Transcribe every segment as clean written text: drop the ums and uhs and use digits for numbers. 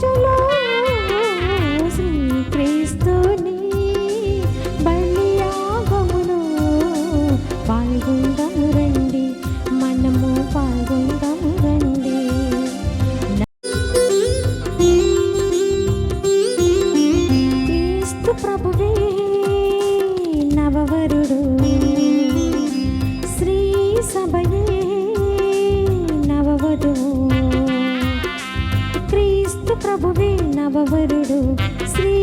పూజలో శ్రీక్రీస్తుని బలియాగములో పాల్గొందాము రండి, మనము పాల్గొందాము రండి. క్రీస్తు ప్రభువే నవవరుడు, శ్రీ సభయే నవవధువు. క్రీస్తు ప్రభువే నవవరుడు, శ్రీ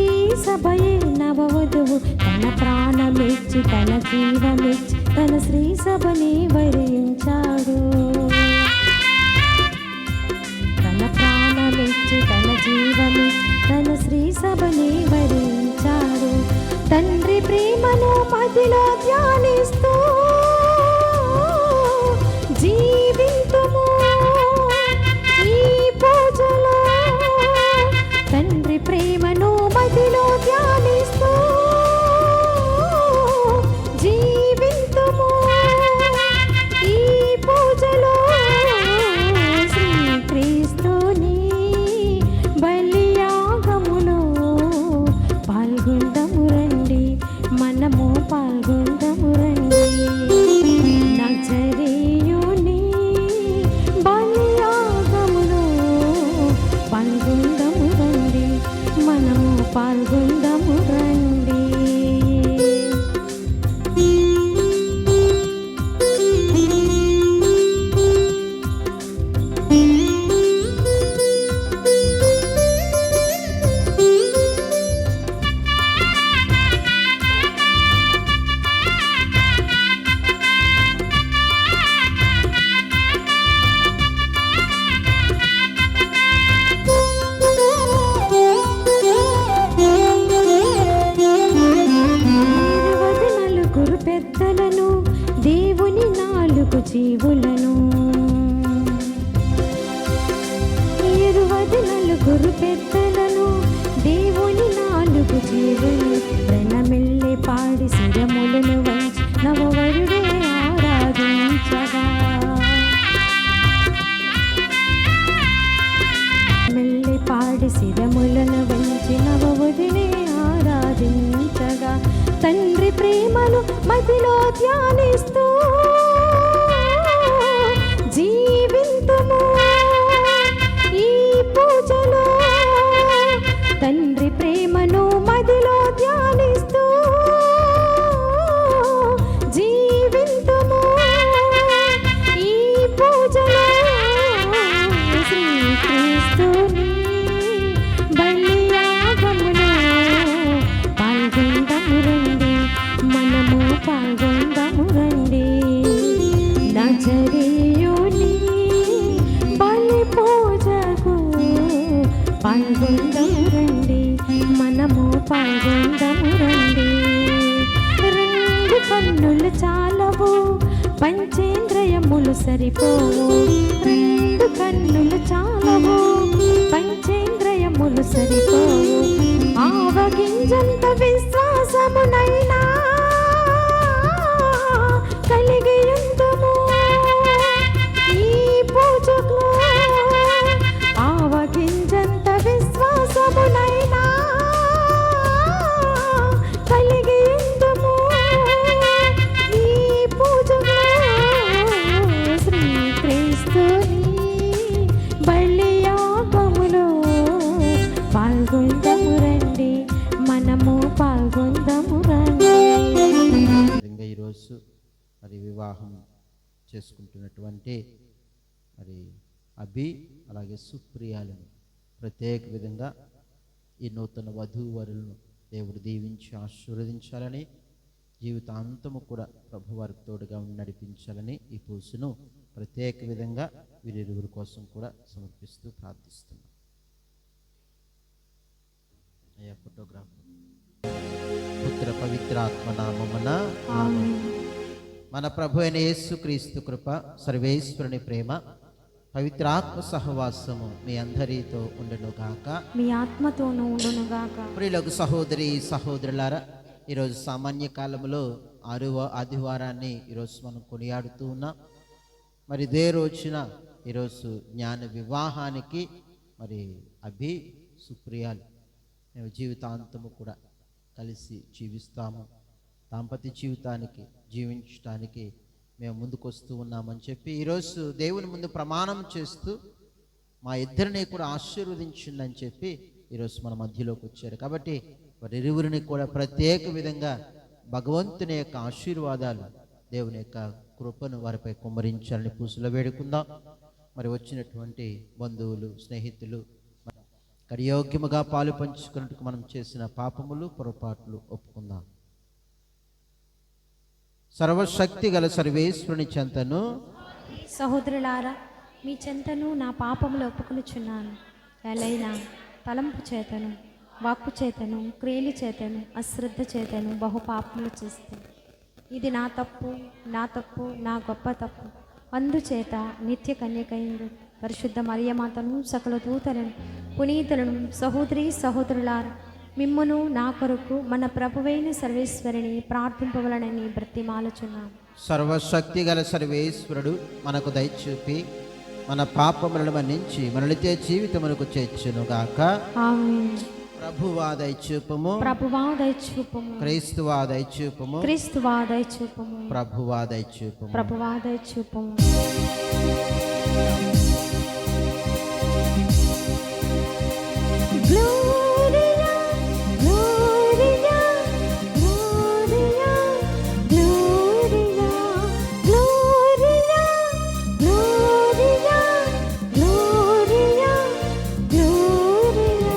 సభయే నవవధువు. తన ప్రాణమిచ్చి తన జీవమిచ్చి తన శ్రీ సభని వరించాడు. తన ప్రాణమిచ్చి తన జీవమిచ్చి తన శ్రీ సభని వరించాడు. తండ్రి ప్రేమను మదిలో ధ్యానిస్తూ జీవింతుము ఈ పూజలో. తండ్రి ప్రేమను మదిలో ధ్యానిస్తూ జీవింతుము ఈ పూజలో. శ్రీక్రీస్తుని బలియాగములో పాల్గొందాము రండి, మనము పాల్గొందాము రండి. నజరేయుని బలియాగములో పాల్గొందాము రండి, మనము పాల్గొందాము రండి. పెద్దలను దేవుని 4 జీవులను, 24 పెద్దలను దేవుని 4 జీవులు ప్రణమిల్లి పాడి శిరములను వంచి నవవరుడే ఆరాధించగా. మెల్లి పాడి శిరములను వంచి నవవరుడే ఆరాధించగా. తండ్రి ప్రేమను మదిలో ధ్యానిస్తూ జీవింతుము ఈ పూజలో. తండ్రి ప్రేమను మదిలో ధ్యానిస్తూ జీవింతుము ఈ పూజలో. శ్రీక్రీస్తుని బలియాగములో పాల్గొందాము రండి, మనము పాల్గొందాము రండి. నజరేయుని బలి పూజకు పాల్గొందాము రండి, మనము పాల్గొందాము రండి. 2 కన్నులు చాలవు, పంచేంద్రియములు సరిపోవు. 2 కన్నులు చాలవు, పంచేంద్రియములు సరిపోవు. ఆవగింజంత విశ్వాసమునైనా కలిగి ఉందుము ఈ పూజకు. ఆవగింజంత విశ్వాసమునైనా కలిగి ఉందుము ఈ పూజకు. శ్రీక్రీస్తుని బలియాగములో పాల్గొందాము రండి, మనము పాల్గొందాము రండి. ఈరోజు మరి వివాహం చేసుకుంటున్నటువంటి మరి అభి అలాగే సుప్రియాలను ప్రత్యేక విధంగా ఈ నూతన వధూవరులను దేవుడు దీవించి ఆశీర్వదించాలని, జీవితాంతము కూడా ప్రభువారికి తోడుగా నడిపించాలని ఈ పూజను ప్రత్యేక విధంగా వీరిరువురి కోసం కూడా సమర్పిస్తూ ప్రార్థిస్తున్నాం. అయ్యా ఫోటోగ్రాఫర్ పుత్ర పవిత్రాత్మ నామమున ఆమేన్. మన ప్రభు అయిన యేసుక్రీస్తు కృప, సర్వేశ్వరుని ప్రేమ, పవిత్రాత్మ సహవాసము మీ అందరితో ఉండును గాక, మీ ఆత్మతోనూ ఉండును గాక. ప్రియులకు సహోదరి సహోదరులారా, ఈరోజు సామాన్య కాలంలో 6వ ఆదివారాన్ని ఈరోజు మనం కొనియాడుతూ ఉన్నాం. మరి ఇదే రోజున ఈరోజు జ్ఞాన వివాహానికి మరి అభి సుప్రియాలు మేము జీవితాంతము కూడా కలిసి జీవిస్తాము, దాంపత్య జీవితానికి జీవించడానికి మేము ముందుకు వస్తూ ఉన్నామని చెప్పి ఈరోజు దేవుని ముందు ప్రమాణం చేస్తూ మా ఇద్దరిని కూడా ఆశీర్వదించండి అని చెప్పి ఈరోజు మన మధ్యలోకి వచ్చారు. కాబట్టి వారిరువురిని కూడా ప్రత్యేక విధంగా భగవంతుని యొక్క ఆశీర్వాదాలు, దేవుని యొక్క కృపను వారిపై కుమ్మరించాలని పూజలో వేడుకుందాం. మరి వచ్చినటువంటి బంధువులు, స్నేహితులు కరియోగ్యముగా పాలు పంచుకున్నట్టుకు మనం చేసిన పాపములు, పొరపాట్లు ఒప్పుకుందాం. సర్వశక్తి గల సర్వేశ్వరుని చెంతను సహోదరులారా, మీ చెంతను నా పాపములు ఒప్పుకొనుచున్నాను. ఎలైనా తలంపు చేతను, వాక్కు చేతను, క్రియలు చేతను, అశ్రద్ధ చేతను బహు పాపములు చేస్తాను. ఇది నా తప్పు, నా గొప్ప తప్పు. అందుచేత నిత్య కన్యకైండు పరిశుద్ధ మరియమాతను, సకల దూతలను, పునీతులను, సహోదరులారా, మిమ్మును నా కొరకు మన ప్రభువైన సర్వేశ్వరిని ప్రార్థింపవలనని బ్రతిమాలుచున్నాను. సర్వశక్తి గల సర్వేశ్వరుడు మనకు దయచూపి మన పాపములను మన్నించి మన నిత్య జీవితమునకు చేర్చునుగాక. ఆమేన్. ప్రభువా దయచూపము, ప్రభువా దయచూపము, క్రీస్తువా దయచూపము, క్రీస్తువా దయచూపము, ప్రభువా దయచూపము, ప్రభువా దయచూపము. Gloria, Gloria, Gloria, Gloria, Gloria, Gloria, Gloria,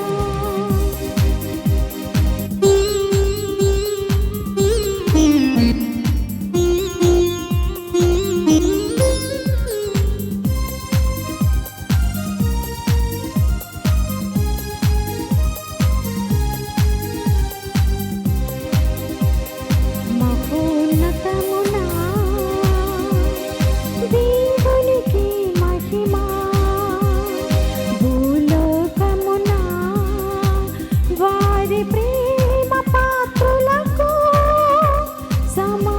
మహోన్నతమునా దేవునికి మహిమా, భూలోకమునా వారి ప్రేమ పాత్రులకు సమాధానము,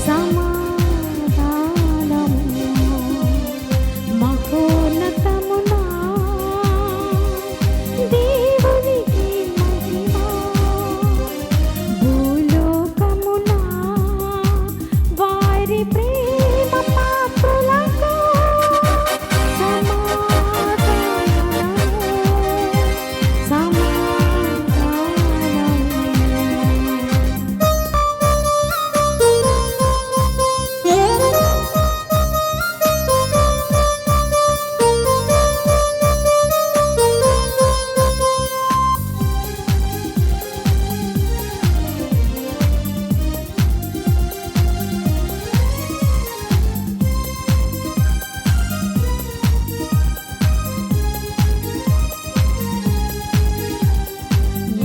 సమాధానము. మహోన్నతమునా దేవునికి మహిమా, భూలోకమునా వారి ప్రేమ పాత్రులకు సమాధానము,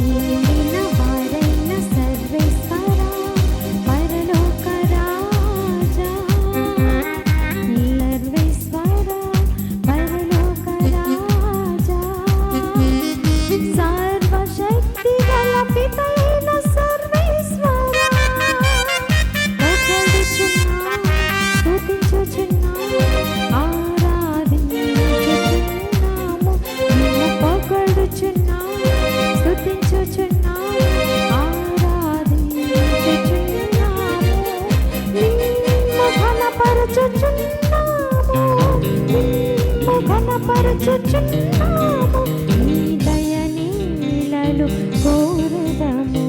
ఏలిన వారైన సర్వేశ్వరా, పరలోక రాజా, సర్వేశ్వరా, పరలోక రాజా, సర్వశక్తి గల పితైన సర్వేశ్వరా, పొగడుచున్నాము, స్తుతించుచున్నాము, ఆరాధించుచున్నాము, నిన్ను పొగడుచున్నాము, స్తుతించుచున్నాము, ఆరాధించుచున్నాము, నిన్ను ఘనపరచుచున్నాము, నిన్ను ఘనపరచుచున్నాము, నీ దయ నీడలు కోరుదము.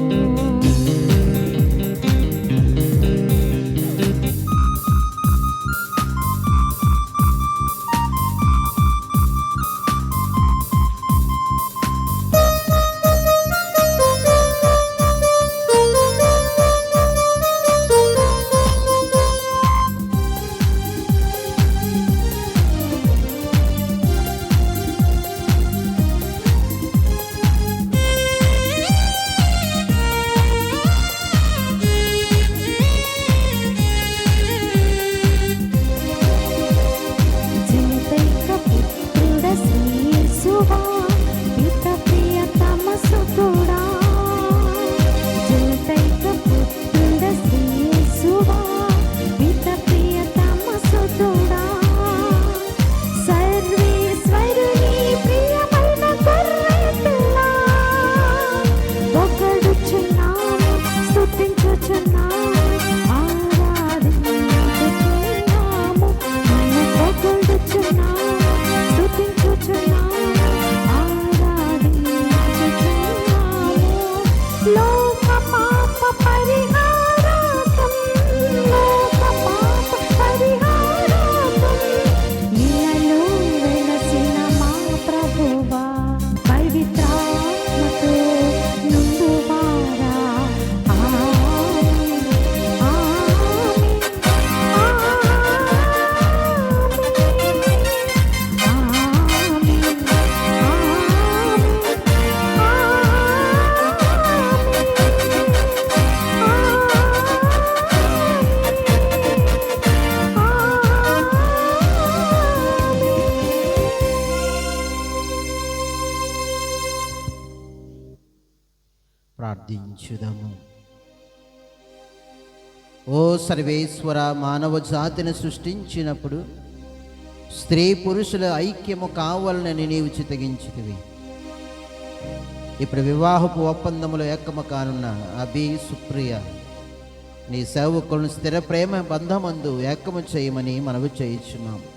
ప్రార్థించుదము. ఓ సర్వేశ్వర, మానవ జాతిని సృష్టించినప్పుడు స్త్రీ పురుషుల ఐక్యము కావాలని నీవు చిత్తగించితివి. ఇప్పుడు వివాహపు ఒప్పందములో ఏకము కానున్న అభి, సుప్రియ నీ సేవకులను స్థిర ప్రేమ బంధమందు ఏకము చేయమని మనవి చేయించున్నాము.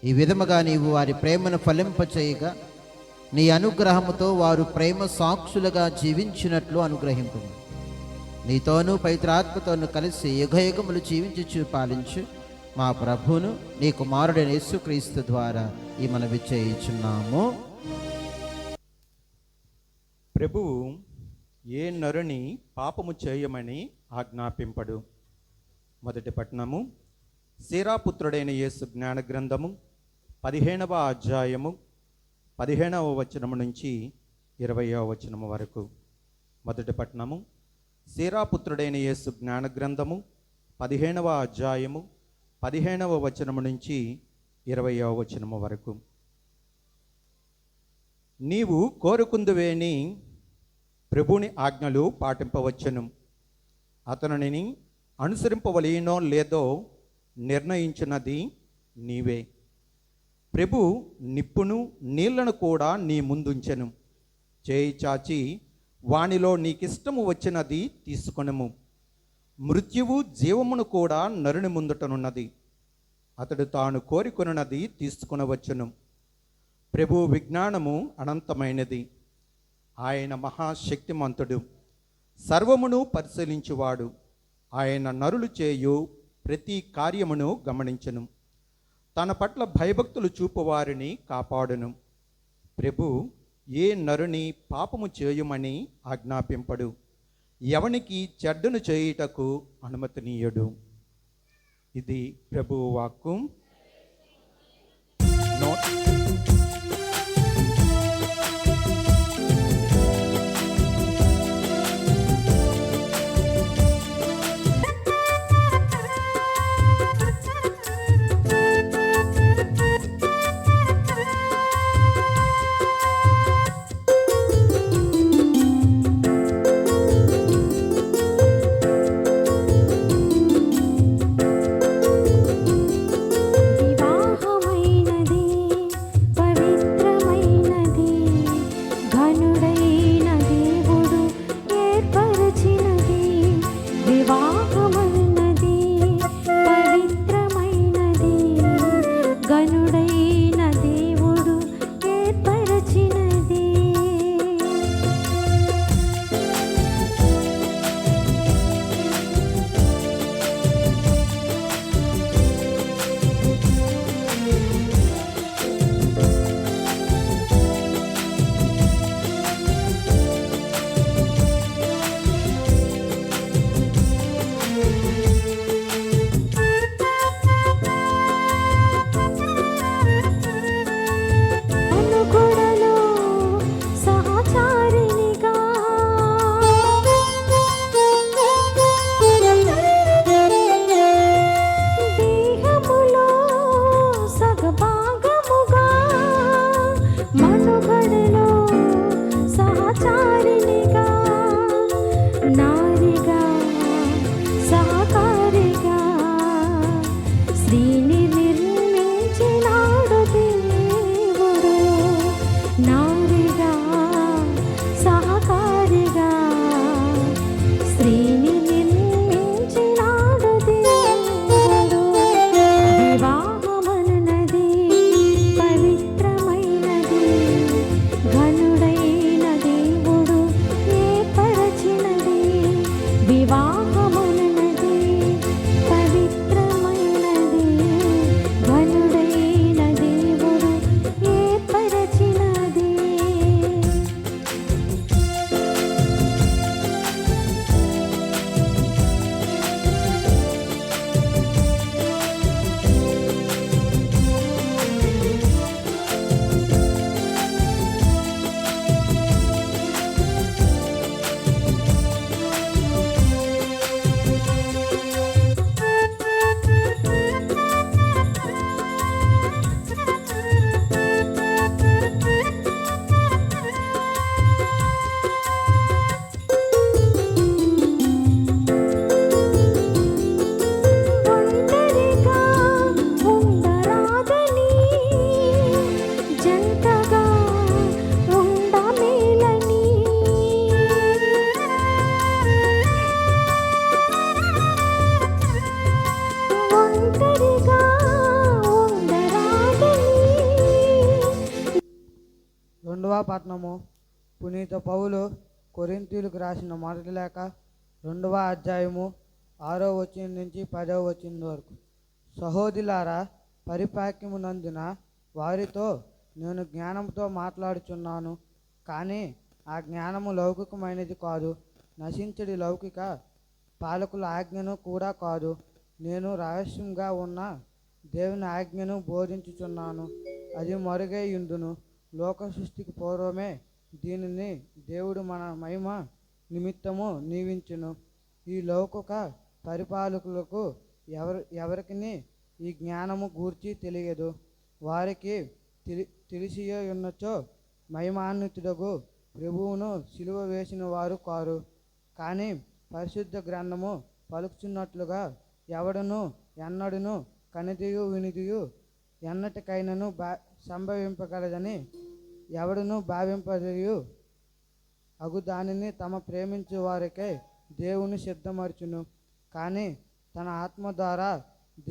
ఈ విధముగా నీవు వారి ప్రేమను ఫలింపచేయగా నీ అనుగ్రహముతో వారు ప్రేమ సాక్షులుగా జీవించినట్లు అనుగ్రహింపు. నీతోనూ పవిత్రాత్మతోనూ కలిసి యుగయుగములు జీవించుచు పాలించు మా ప్రభువును నీ కుమారుడైన యేసుక్రీస్తు ద్వారా ఈ మనవి చేయించున్నాము. ప్రభువు ఏ నరుని పాపము చేయమని ఆజ్ఞాపింపడు. మొదటి పట్టణము, శీరాపుత్రుడైన యేసు జ్ఞాన గ్రంథము 15వ అధ్యాయము 15వ వచనము నుంచి 20వ వచనము వరకు. మొదటి పట్టణము, శీరాపుత్రుడైన యేసు జ్ఞాన గ్రంథము 15వ అధ్యాయము 15వ వచనము నుంచి 20వ వచనము వరకు. నీవు కోరుకుందువేని ప్రభుని ఆజ్ఞలు పాటింపవచ్చును. అతనిని అనుసరింపవలేనో లేదో నిర్ణయించినది నీవే. ప్రభు నిప్పును నీళ్లను కూడా నీ ముందుంచెను. చేయి చాచి వానిలో నీకిష్టము వచ్చినది తీసుకొనుము. మృత్యువు జీవమును కూడా నరుని ముందుటనున్నది. అతడు తాను కోరుకొనున్నది తీసుకొనవచ్చును. ప్రభు విజ్ఞానము అనంతమైనది. ఆయన మహాశక్తిమంతుడు, సర్వమును పరిశీలించువాడు. ఆయన నరులు చేయు ప్రతి కార్యమును గమనించును. తన పట్ల భయభక్తులు చూపువారిని కాపాడును. ప్రభు ఏ నరుని పాపము చేయమని ఆజ్ఞాపింపడు. ఎవనికి చెడ్డను చేయుటకు అనుమతినీయడు. ఇది ప్రభువు వాక్కు. వివాహమునది పవిత్రమైనది. పట్టణము. పునీత పౌలు కొరింథీయులకు రాసిన మొదటి లేఖ 2వ అధ్యాయము 6వ వచనం నుంచి 10వ వచనం వరకు. సహోదరులారా, పరిపాక్యమునందున వారితో నేను జ్ఞానంతో మాట్లాడుచున్నాను, కానీ ఆ జ్ఞానము లౌకికమైనది కాదు, నశించడి లౌకిక పాలకుల ఆజ్ఞను కూడా కాదు. నేను రహస్యంగా ఉన్న దేవుని ఆజ్ఞను బోధించుచున్నాను. అది మరుగైయుండును. లోక సృష్టికి పూర్వమే దీనిని దేవుడు మన మహిమ నిమిత్తము నియమించును. ఈ లౌకిక పరిపాలకులకు ఎవరికి ఈ జ్ఞానము గూర్చి తెలియదు. వారికి తెలిసియే ఉన్నచో మహిమాన్వితుడగు ప్రభువును సిలువ వేసిన వారు కారు. కానీ పరిశుద్ధ గ్రంథము పలుకుచున్నట్లుగా ఎవడును ఎన్నడును కనిదియు వినిదియు ఎన్నటికైనను సంభవింపగలదని ఎవడును భావింపదయు అగు దానిని తమ ప్రేమించు వారికై దేవుని సిద్ధమర్చును. కానీ తన ఆత్మ ద్వారా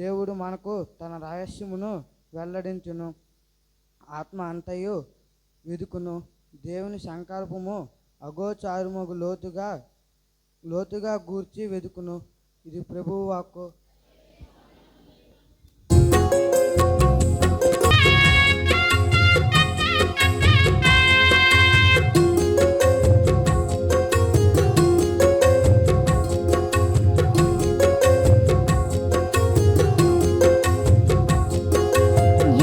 దేవుడు మనకు తన రహస్యమును వెల్లడించును. ఆత్మ అంతయు వెదుకును. దేవుని సంకల్పము అగోచారుమగు లోతుగా గూర్చి వెదుకును. ఇది ప్రభువు వాక్కు.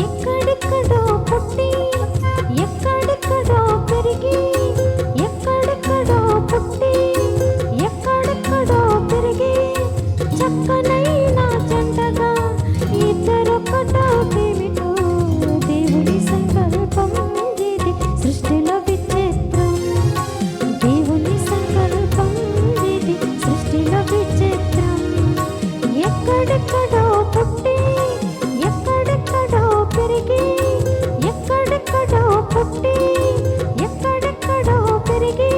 ఎక్కడెక్కడో పుట్టి ఎక్కడెక్కడో పెరిగి ఎక్కడెక్కడో పుట్టి ఎక్కడెక్కడో పెరిగి చక్కనైన జంటగా ఇద్దరొకటేమిటో దేవుని సంకల్పం ఇది సృష్టిలో విచిత్రం. దేవుని సంకల్పం ఇది సృష్టిలో విచిత్రం. ఎక్కడెక్కడో పుట్టి ఎక్కడెక్కడో పెరిగి ఎక్కడెక్కడో పుట్టి ఎక్కడెక్కడో పెరిగి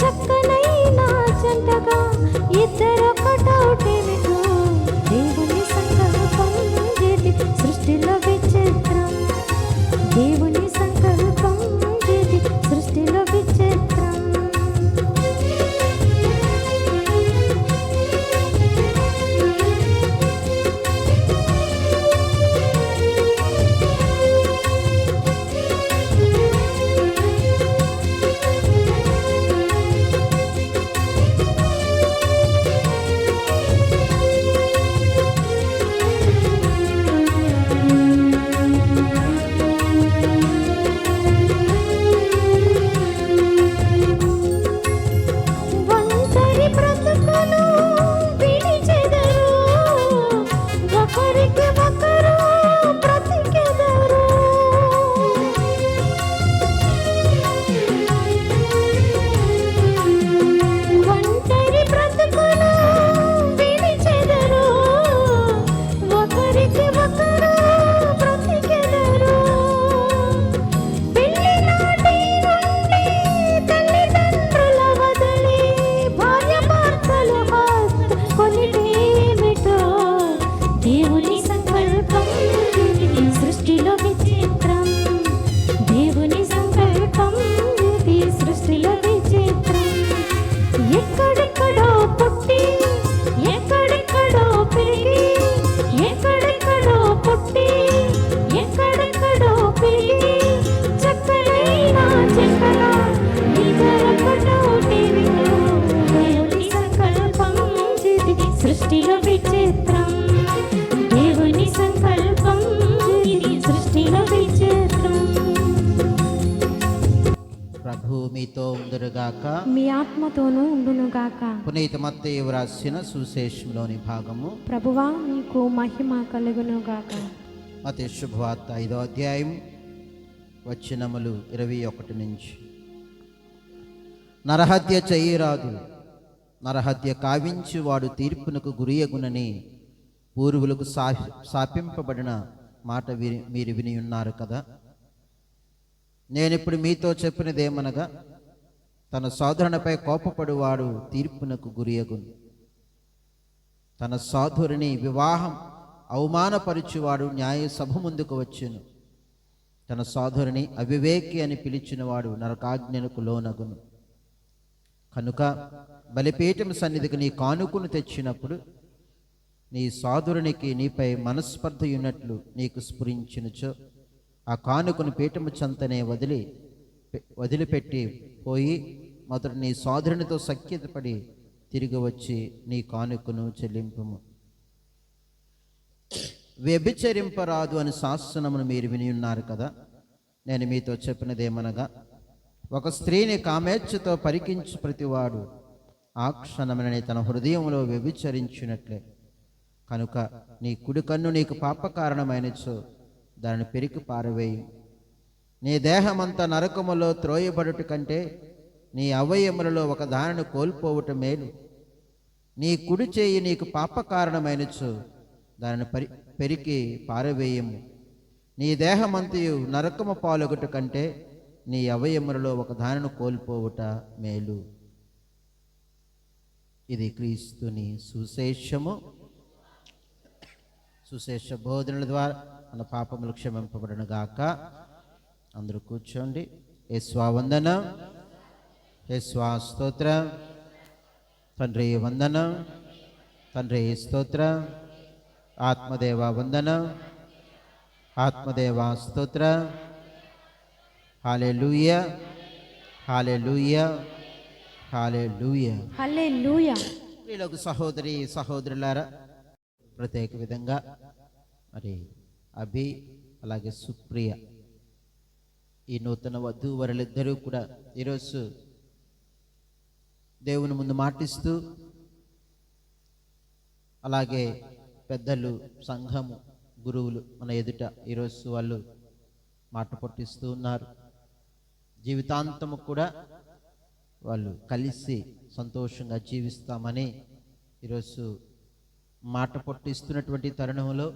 చక్కనైన జంటగా ఇద్దరొకటేమిటో దేవుని సంకల్పం ఇది సృష్టిలో విచిత్రం. దేవుని సంకల్పం ఇది సృష్టిలో విచిత్రం. ఒంటరి బ్రతుకును విడిచెదరు, ఒకరికి ఒకరు బ్రతికెదరు. ఒంటరి బ్రతుకును విడిచెదరు, ఒకరికి ఒకరు బ్రతికెదరు. పెళ్లి నాటి నుండి తల్లిదండ్రుల వదిలి భార్య భర్తలు కొనిటేమిటో దేవుని సంకల్పం ఇది సృష్టిలో విచిత్రం. దేవుని సంకల్పం ఇది సృష్టిలో విచిత్రం. ఎక్కడెక్కడో పుట్టి ఎక్కడెక్కడో పెరిగి ఎక్కడెక్కడో పుట్టి ఎక్కడెక్కడో పెరిగి చక్కనైన జంటగా ఇద్దరొకటేమిటో దేవుని సంకల్పం ఇది సృష్టిలో విచిత్రం. దేవుని సంకల్పం ఇది సృష్టిలో విచిత్రం. ప్రభు మీతో ఉందరుగాక. మీ ఆత్మతోనూ ఉండునుగాక. పునీత మత్తయి వ్రాసిన సువిశేషంలోని భాగము. ప్రభువా నీకు మహిమ కలుగునుగాక. మత్తయి శుభవార్త 5వ అధ్యాయం వచనములు 21 నుంచి. నరహత్య చేయరాదు, నరహత్య కావించి వాడు తీర్పునకు గురియగునని పూర్వులకు శాపింపబడిన మాట మీరు విని ఉన్నారు కదా. నేనిప్పుడు మీతో చెప్పినదేమనగా, తన సోదరునిపై కోపపడువాడు తీర్పునకు గురియగును. తన సోదరుని వివాహం అవమానపరిచేవాడు న్యాయ సభ ముందుకు వచ్చును. తన సోదరుని అవివేకి అని పిలిచినవాడు నరకాజ్ఞలకు లోనగును. కనుక బలిపీఠం సన్నిధికి నీ కానుకను తెచ్చినప్పుడు నీ సోదరునికి నీపై మనస్పర్ధ ఉన్నట్లు నీకు స్ఫురించినచో ఆ కానుకను పీఠము చెంతనే వదిలిపెట్టి పోయి మొదట నీ సోదరునితో సఖ్యతపడి తిరిగి వచ్చి నీ కానుకను చెల్లింపుము. వ్యభిచరింపరాదు అని శాసనమును మీరు విని ఉన్నారు కదా. నేను మీతో చెప్పినదేమనగా, ఒక స్త్రీని కామేచ్ఛతో పరికించు ప్రతివాడు ఆ క్షణమని తన హృదయంలో వ్యభిచరించినట్లే. కనుక నీ కుడి కన్ను నీకు పాప కారణమైనచో దానిని పెరికి పారవేయి. నీ దేహమంతా నరకములో త్రోయబడుట కంటే నీ అవయములలో ఒక దానిని కోల్పోవుట మేలు. నీ కుడి చేయి నీకు పాప కారణమైనచో దానిని పెరికి పారవేయము. నీ దేహమంతయు నరకము పాలొగట కంటే నీ అవయములలో ఒక దానిని కోల్పోవుట మేలు. ఇది క్రీస్తుని సుశేషము. సుశేష బోధనల ద్వారా మన పాపములు క్షమింపబడును గాక. అందరూ కూర్చోండి. యేసువా వందనం, యేసువా స్తోత్రం. తండ్రి వందనం, తండ్రి స్తోత్రం. ఆత్మదేవ వందనం, ఆత్మదేవ స్తోత్రం. హల్లెలూయా, హల్లెలూయా, హల్లెలూయా. హల్లెలూయా. వీళ్ళకు సహోదరి సహోదరులారా, ప్రత్యేక విధంగా మరి అభి అలాగే సుప్రియ ఈ నూతన వధూవరులిద్దరూ కూడా ఈరోజు దేవుని ముందు మాటిస్తూ, అలాగే పెద్దలు, సంఘము, గురువులు మన ఎదుట ఈరోజు వాళ్ళు మాట పట్టిస్తూ ఉన్నారు. జీవితాంతము కూడా వాళ్ళు కలిసి సంతోషంగా జీవిస్తామని ఈరోజు మాట పట్టిస్తున్నటువంటి తరుణంలో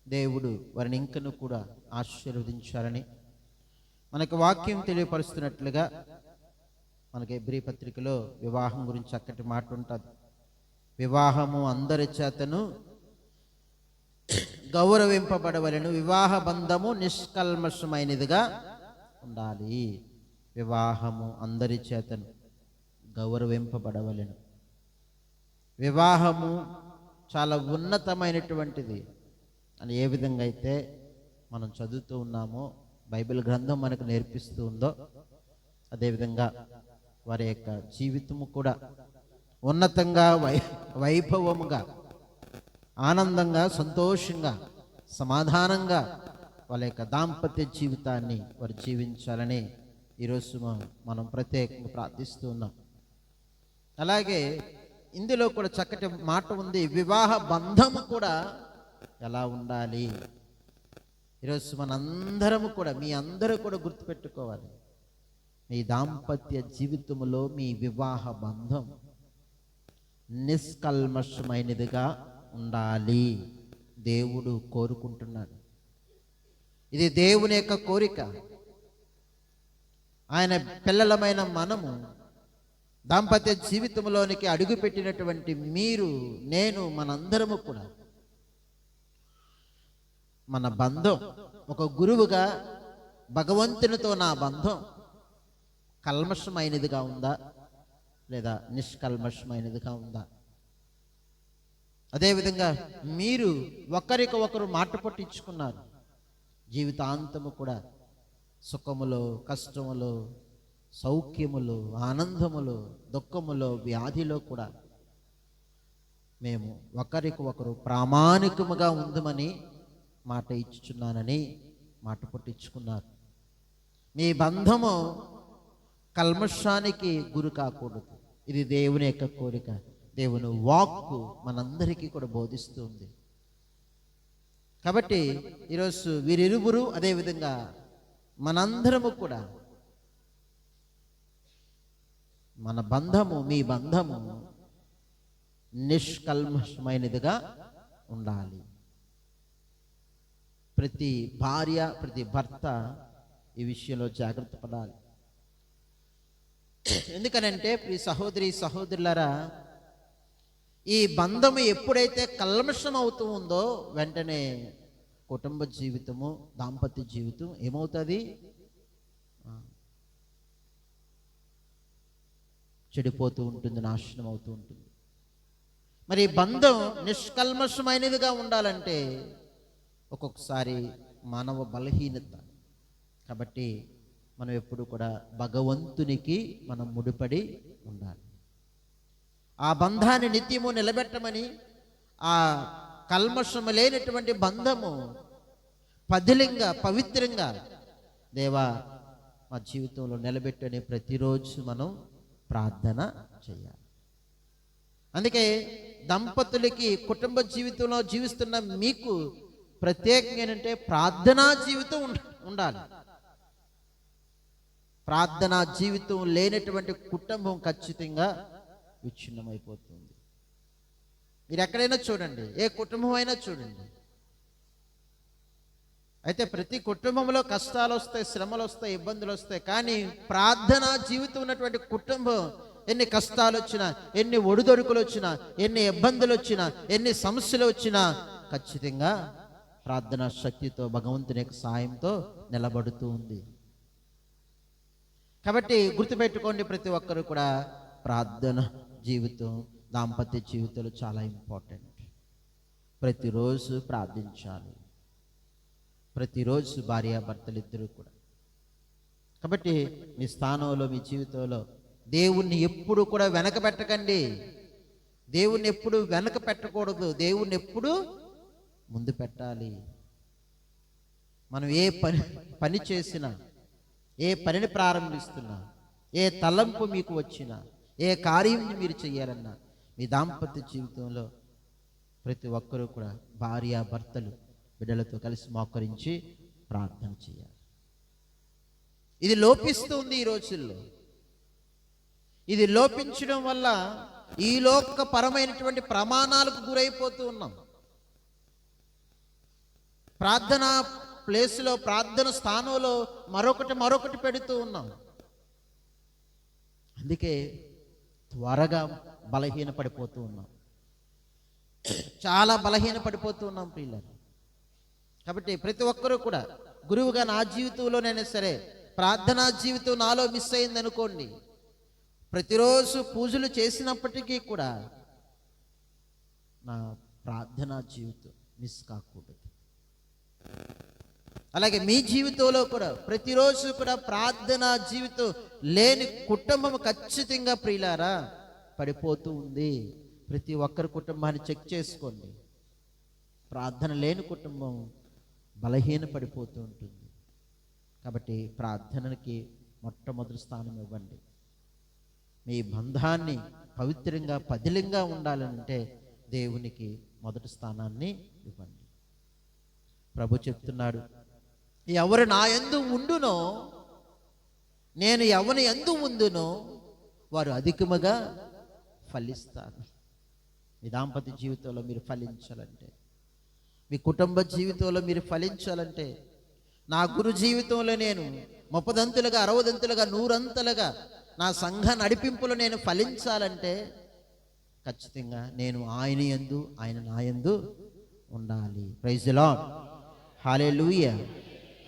దేవుడు వారిని ఇంకను కూడా ఆశీర్వదించాలని మనకు వాక్యం తెలియపరుస్తున్నట్లుగా మనకి హెబ్రీ పత్రికలో వివాహం గురించి చక్కటి మాట ఉంటుంది. వివాహము అందరి చేతను గౌరవింపబడవలెను, వివాహ బంధము నిష్కల్మషమైనదిగా ఉండాలి. వివాహము అందరి చేతను గౌరవింపబడవలెను. వివాహము చాలా ఉన్నతమైనటువంటిది అని ఏ విధంగా అయితే మనం చదువుతూ ఉన్నామో, బైబిల్ గ్రంథం మనకు నేర్పిస్తూ ఉందో, అదేవిధంగా వారి యొక్క జీవితము కూడా ఉన్నతంగా వైభవముగా ఆనందంగా సంతోషంగా సమాధానంగా వాళ్ళ యొక్క దాంపత్య జీవితాన్ని వారు జీవించాలని ఈరోజు మనం ప్రత్యేకంగా ప్రార్థిస్తూ ఉన్నాం. అలాగే ఇందులో కూడా చక్కటి మాట ఉంది, వివాహ బంధము కూడా ఎలా ఉండాలి. ఈరోజు మనందరము కూడా, మీ అందరూ కూడా గుర్తుపెట్టుకోవాలి, మీ దాంపత్య జీవితంలో మీ వివాహ బంధం నిష్కల్మషమైనదిగా ఉండాలి. దేవుడు కోరుకుంటున్నాడు. ఇది దేవుని యొక్క కోరిక. ఆయన పిల్లలమైన మనము దాంపత్య జీవితంలోనికి అడుగుపెట్టినటువంటి మీరు, నేను, మనందరము కూడా మన బంధం ఒక గురువుగా భగవంతునితో నా బంధం కల్మషమైనదిగా ఉందా లేదా నిష్కల్మషమైనదిగా ఉందా? అదేవిధంగా మీరు ఒకరికి ఒకరు మాట పట్టించుకున్నారు. జీవితాంతము కూడా సుఖములో, కష్టములో, సౌఖ్యములో, ఆనందములో, దుఃఖములో, వ్యాధిలో కూడా మేము ఒకరికి ఒకరు ప్రామాణికముగా ఉందమని మాట ఇచ్చుచున్నానని మాట పట్టించుకున్నారు. మీ బంధము కల్మషానికి గురి కాకూడదు. ఇది దేవుని యొక్క కోరిక. దేవుని వాక్కు మనందరికీ కూడా బోధిస్తుంది. కాబట్టి ఈరోజు వీరిరువురు, అదేవిధంగా మనందరము కూడా మన బంధము, మీ బంధము నిష్కల్మషమైనదిగా ఉండాలి. ప్రతి భార్య, ప్రతి భర్త ఈ విషయంలో జాగ్రత్త పడాలి. ఎందుకనంటే ప్రియ సహోదరి సహోదరులారా, ఈ బంధము ఎప్పుడైతే కల్మషం అవుతూ ఉందో వెంటనే కుటుంబ జీవితము, దాంపత్య జీవితం ఏమవుతుంది? చెడిపోతూ ఉంటుంది, నాశనం అవుతూ ఉంటుంది. మరి ఈ బంధం నిష్కల్మషమైనదిగా ఉండాలంటే ఒక్కొక్కసారి మానవ బలహీనత. కాబట్టి మనం ఎప్పుడు కూడా భగవంతునికి మనం ముడిపడి ఉండాలి. ఆ బంధాన్ని నిత్యము నిలబెట్టమని, ఆ కల్మషము లేనటువంటి బంధము పదిలంగా పవిత్రంగా దేవా మా జీవితంలో నిలబెట్టని ప్రతిరోజు మనం ప్రార్థన చేయాలి. అందుకే దంపతులకి కుటుంబ జీవితంలో జీవిస్తున్న మీకు ప్రత్యేకంగా ఏంటంటే ప్రార్థనా జీవితం ఉండాలి. ప్రార్థనా జీవితం లేనటువంటి కుటుంబం ఖచ్చితంగా విచ్ఛిన్నమైపోతుంది. మీరు ఎక్కడైనా చూడండి, ఏ కుటుంబం అయినా చూడండి. అయితే ప్రతి కుటుంబంలో కష్టాలు వస్తాయి, శ్రమలు వస్తాయి, ఇబ్బందులు వస్తాయి. కానీ ప్రార్థనా జీవితం ఉన్నటువంటి కుటుంబం ఎన్ని కష్టాలు వచ్చినా, ఎన్ని ఒడిదొడుకులు వచ్చినా, ఎన్ని ఇబ్బందులు వచ్చినా, ఎన్ని సమస్యలు వచ్చినా ఖచ్చితంగా ప్రార్థనా శక్తితో భగవంతుని యొక్క సాయంతో నిలబడుతూ ఉంది. కాబట్టి గుర్తుపెట్టుకోండి, ప్రతి ఒక్కరు కూడా ప్రార్థన జీవితం, దాంపత్య జీవితాలు చాలా ఇంపార్టెంట్. ప్రతిరోజు ప్రార్థించాలి, ప్రతిరోజు భార్యాభర్తలు ఇద్దరు కూడా. కాబట్టి మీ స్థానంలో, మీ జీవితంలో దేవుణ్ణి ఎప్పుడు కూడా వెనక పెట్టకండి. దేవుణ్ణి ఎప్పుడు వెనక పెట్టకూడదు, దేవుణ్ణి ఎప్పుడు ముందు పెట్టాలి. మనం ఏ పని చేసినా, ఏ పనిని ప్రారంభిస్తున్నా, ఏ తలంపు మీకు వచ్చినా, ఏ కార్యం మీరు చేయాలన్నా మీ దాంపత్య జీవితంలో ప్రతి ఒక్కరూ కూడా భార్యాభర్తలు బిడ్డలతో కలిసి మోకరించి ప్రార్థన చేయాలి. ఇది లోపిస్తుంది ఈ రోజుల్లో. ఇది లోపించడం వల్ల ఈ లోకపరమైనటువంటి ప్రమాణాలకు గురైపోతూ ఉన్నాం. ప్రార్థన ప్లేస్లో, ప్రార్థన స్థానంలో మరొకటి పెడుతూ ఉన్నాం. అందుకే త్వరగా బలహీన పడిపోతూ ఉన్నాం, చాలా బలహీన పడిపోతూ ఉన్నాం పిల్లలు. కాబట్టి ప్రతి ఒక్కరూ కూడా, గురువుగా నా జీవితంలోనైనా సరే ప్రార్థనా జీవితం నాలో మిస్ అయింది అనుకోండి, ప్రతిరోజు పూజలు చేసినప్పటికీ కూడా నా ప్రార్థనా జీవితం మిస్ కాకూడదు. అలాగే మీ జీవితంలో కూడా ప్రతిరోజు కూడా ప్రార్థనా జీవితం లేని కుటుంబం ఖచ్చితంగా ప్రియులారా పడిపోతూ ఉంది. ప్రతి ఒక్కరి కుటుంబాన్ని చెక్ చేసుకోండి. ప్రార్థన లేని కుటుంబం బలహీన పడిపోతూ ఉంటుంది. కాబట్టి ప్రార్థనకి మొట్టమొదటి స్థానం ఇవ్వండి. మీ బంధాన్ని పవిత్రంగా పదిలంగా ఉండాలంటే దేవునికి మొదటి స్థానాన్ని ఇవ్వండి. ప్రభు చెప్తున్నాడు, ఎవరు నా యందు ఉండునో, నేను ఎవరి యందు ఉందునో వారు అధికముగా ఫలిస్తారు. మీ దాంపత్య జీవితంలో మీరు ఫలించాలంటే, మీ కుటుంబ జీవితంలో మీరు ఫలించాలంటే, నా గురు జీవితంలో నేను 30 60 100 నా సంఘ నడిపింపులో నేను ఫలించాలంటే ఖచ్చితంగా నేను ఆయన యందు, ఆయన నా యందు ఉండాలి. Praise the Lord. Hallelujah,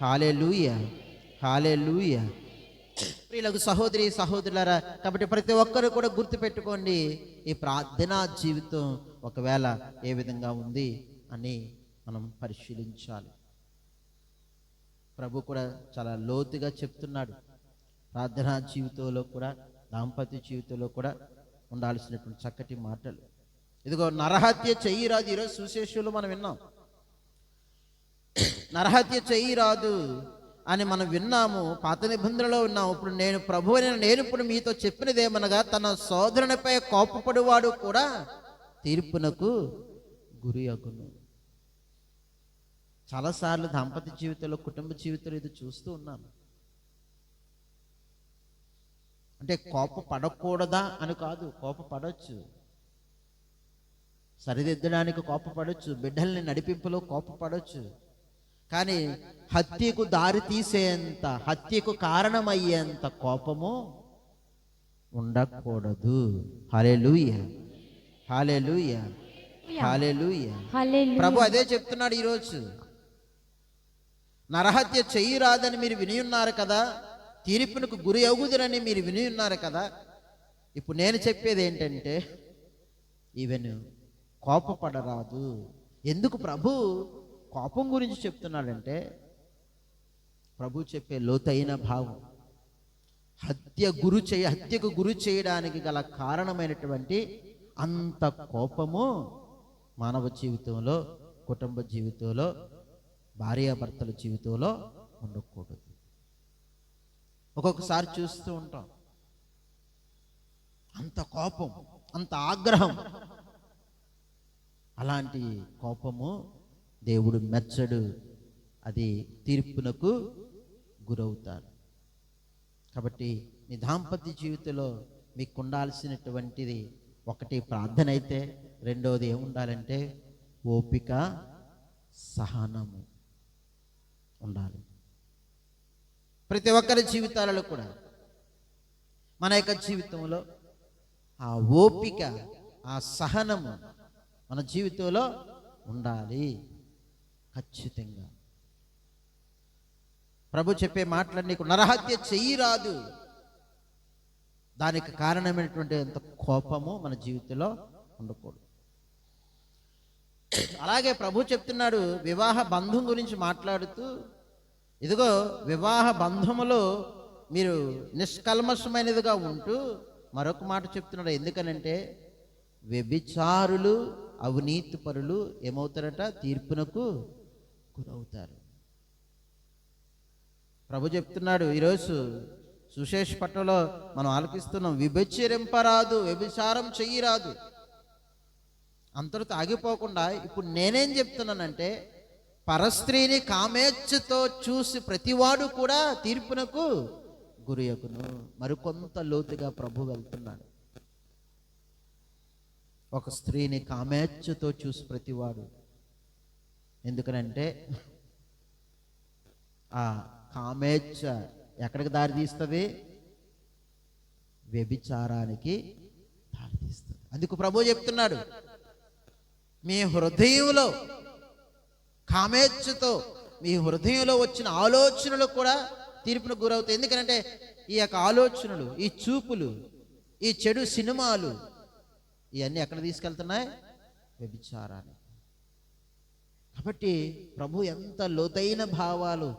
hallelujah, hallelujah. ప్రియులకు సహోదరి సహోదరులారా, కాబట్టి ప్రతి ఒక్కరు కూడా గుర్తుపెట్టుకోండి, ఈ ప్రార్థనా జీవితం ఒకవేళ ఏ విధంగా ఉంది అని మనం పరిశీలించాలి. ప్రభు కూడా చాలా లోతుగా చెప్తున్నాడు. ప్రార్థనా జీవితంలో కూడా, దాంపత్య జీవితంలో కూడా ఉండాల్సినటువంటి చక్కటి మాటలు. ఇదిగో నరహత్య చెయ్యరాదు. ఈరోజు సుశేషులు మనం విన్నాం, నరహత్య చెయ్యరాదు అని మనం విన్నాము, పాత నిబంధనలో ఉన్నాము. ఇప్పుడు నేను ప్రభువైన నేను ఇప్పుడు మీతో చెప్పినదేమనగా, తన సోదరునిపై కోపపడువాడు కూడా తీర్పునకు గురి అగును. చాలాసార్లు దాంపత్య జీవితంలో, కుటుంబ జీవితంలో ఇది చూస్తూ ఉన్నాను. అంటే కోపపడకూడదా అని కాదు, కోపపడవచ్చు, సరిదిద్దడానికి కోపపడవచ్చు, బిడ్డల్ని నడిపింపులో కోపపడవచ్చు. కానీ హత్యకు దారి తీసేంత, హత్యకు కారణమయ్యేంత కోపము ఉండకూడదు. హల్లెలూయా, హల్లెలూయా, హల్లెలూయా. ప్రభు అదే చెప్తున్నాడు ఈరోజు. నరహత్య చెయ్యరాదని మీరు విని ఉన్నారు కదా, తీర్పునకు గురి అగుదురని మీరు విని ఉన్నారు కదా. ఇప్పుడు నేను చెప్పేది ఏంటంటే, ఈవెన్ కోపపడరాదు. ఎందుకు ప్రభు కోపం గురించి చెప్తున్నాడంటే, ప్రభు చెప్పే లోతైన భావం హత్యకు గురి చేయడానికి గల కారణమైనటువంటి అంత కోపము మానవ జీవితంలో, కుటుంబ జీవితంలో, భార్యాభర్తల జీవితంలో ఉండకూడదు. ఒక్కొక్కసారి చూస్తూ ఉంటాం అంత కోపం, అంత ఆగ్రహం. అలాంటి కోపము దేవుడు మెచ్చడు, అది తీర్పునకు గురవుతారు. కాబట్టి మీ దాంపత్య జీవితంలో మీకు ఉండాల్సినటువంటిది ఒకటి ప్రార్థన అయితే, రెండవది ఏముండాలంటే ఓపిక, సహనము ఉండాలి. ప్రతి ఒక్కరి జీవితాలలో కూడా మన యొక్క జీవితంలో ఆ ఓపిక, ఆ సహనము మన జీవితంలో ఉండాలి ఖచ్చితంగా. ప్రభు చెప్పే మాటలన్నీ నరహత్య చెయ్యరాదు, దానికి కారణమైనటువంటి అంత కోపము మన జీవితంలో ఉండకూడదు. అలాగే ప్రభు చెప్తున్నాడు వివాహ బంధం గురించి మాట్లాడుతూ, ఇదిగో వివాహ బంధములో మీరు నిష్కల్మషమైనదిగా ఉంటూ మరొక మాట చెప్తున్నాడు. ఎందుకనంటే వ్యభిచారులు, అవినీతి పరులు ఏమవుతారట? తీర్పునకు గురవుతారు. ప్రభు చెప్తున్నాడు. ఈరోజు సుశేష పట్టణంలో మనం ఆలకిస్తున్నాం, విభచరింపరాదు, వ్యభిచారం చెయ్యరాదు. అంతటితో ఆగిపోకుండా ఇప్పుడు నేనేం చెప్తున్నానంటే, పరస్త్రీని కామేచ్ఛతో చూసి ప్రతివాడు కూడా తీర్పునకు గురియకును. మరికొంత లోతుగా ప్రభు వెళ్తున్నాడు. ఒక స్త్రీని కామేచ్ఛతో చూసి ప్రతివాడు, ఎందుకనంటే ఆ కామేచ్ఛ ఎక్కడికి దారి తీస్తుంది? వ్యభిచారానికి దారి తీస్తుంది. అందుకు ప్రభు చెప్తున్నాడు, మీ హృదయంలో కామేచ్ఛతో మీ హృదయంలో వచ్చిన ఆలోచనలు కూడా తీర్పునకు గురవుతాయి. ఎందుకంటే ఈ యొక్క ఆలోచనలు, ఈ చూపులు, ఈ చెడు సినిమాలు, ఇవన్నీ ఎక్కడ తీసుకెళ్తున్నాయి? వ్యభిచారాన్ని. కాబట్టి ప్రభు ఎంత లోతైన భావాలు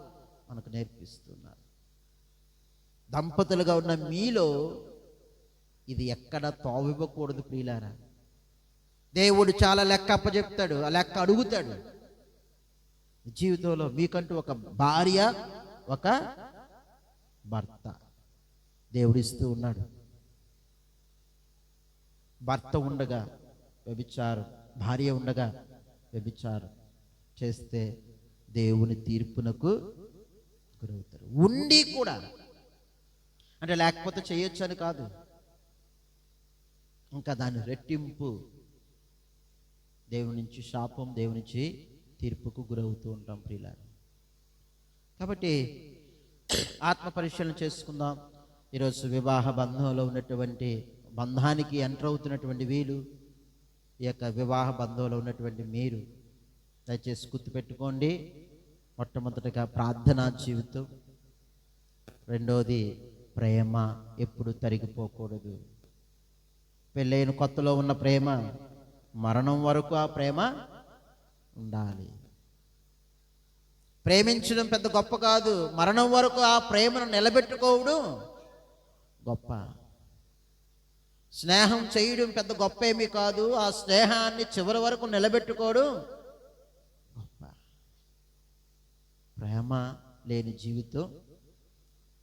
మనకు నేర్పిస్తున్నారు. దంపతులుగా ఉన్న మీలో ఇది ఎక్కడ తోవివ్వకూడదు ప్రియులారా. దేవుడు చాలా లెక్క అప్పచెప్తాడు, ఆ లెక్క అడుగుతాడు. జీవితంలో మీకంటూ ఒక భార్య, ఒక భర్త దేవుడు ఇస్తూ ఉన్నాడు. భర్త ఉండగా వ్యభిచారం, భార్య ఉండగా వ్యభిచారం చేస్తే దేవుని తీర్పునకు గురవుతారు. ఉండి కూడా, అంటే లేకపోతే చేయొచ్చు అని కాదు, ఇంకా దాని రెట్టింపు దేవుని నుంచి శాపం, దేవుని నుంచి తీర్పుకు గురవుతూ ఉంటాం ప్రియులారా. కాబట్టి ఆత్మ పరిశీలన చేసుకుందాం. ఈరోజు వివాహ బంధంలో ఉన్నటువంటి బంధానికి ఎంటర్ అవుతున్నటువంటి వీళ్ళు, ఈ యొక్క వివాహ బంధంలో ఉన్నటువంటి మీరు దయచేసి గుర్తుపెట్టుకోండి. మొట్టమొదటిగా ప్రార్థనా జీవితం, రెండోది ప్రేమ ఎప్పుడు తరిగిపోకూడదు. పెళ్ళైన కొత్తలో ఉన్న ప్రేమ మరణం వరకు ఆ ప్రేమ ఉండాలి. ప్రేమించడం పెద్ద గొప్ప కాదు, మరణం వరకు ఆ ప్రేమను నిలబెట్టుకోవడం గొప్ప. స్నేహం చేయడం పెద్ద గొప్ప ఏమీ కాదు, ఆ స్నేహాన్ని చివరి వరకు నిలబెట్టుకోవడం గొప్ప. ప్రేమ లేని జీవితం,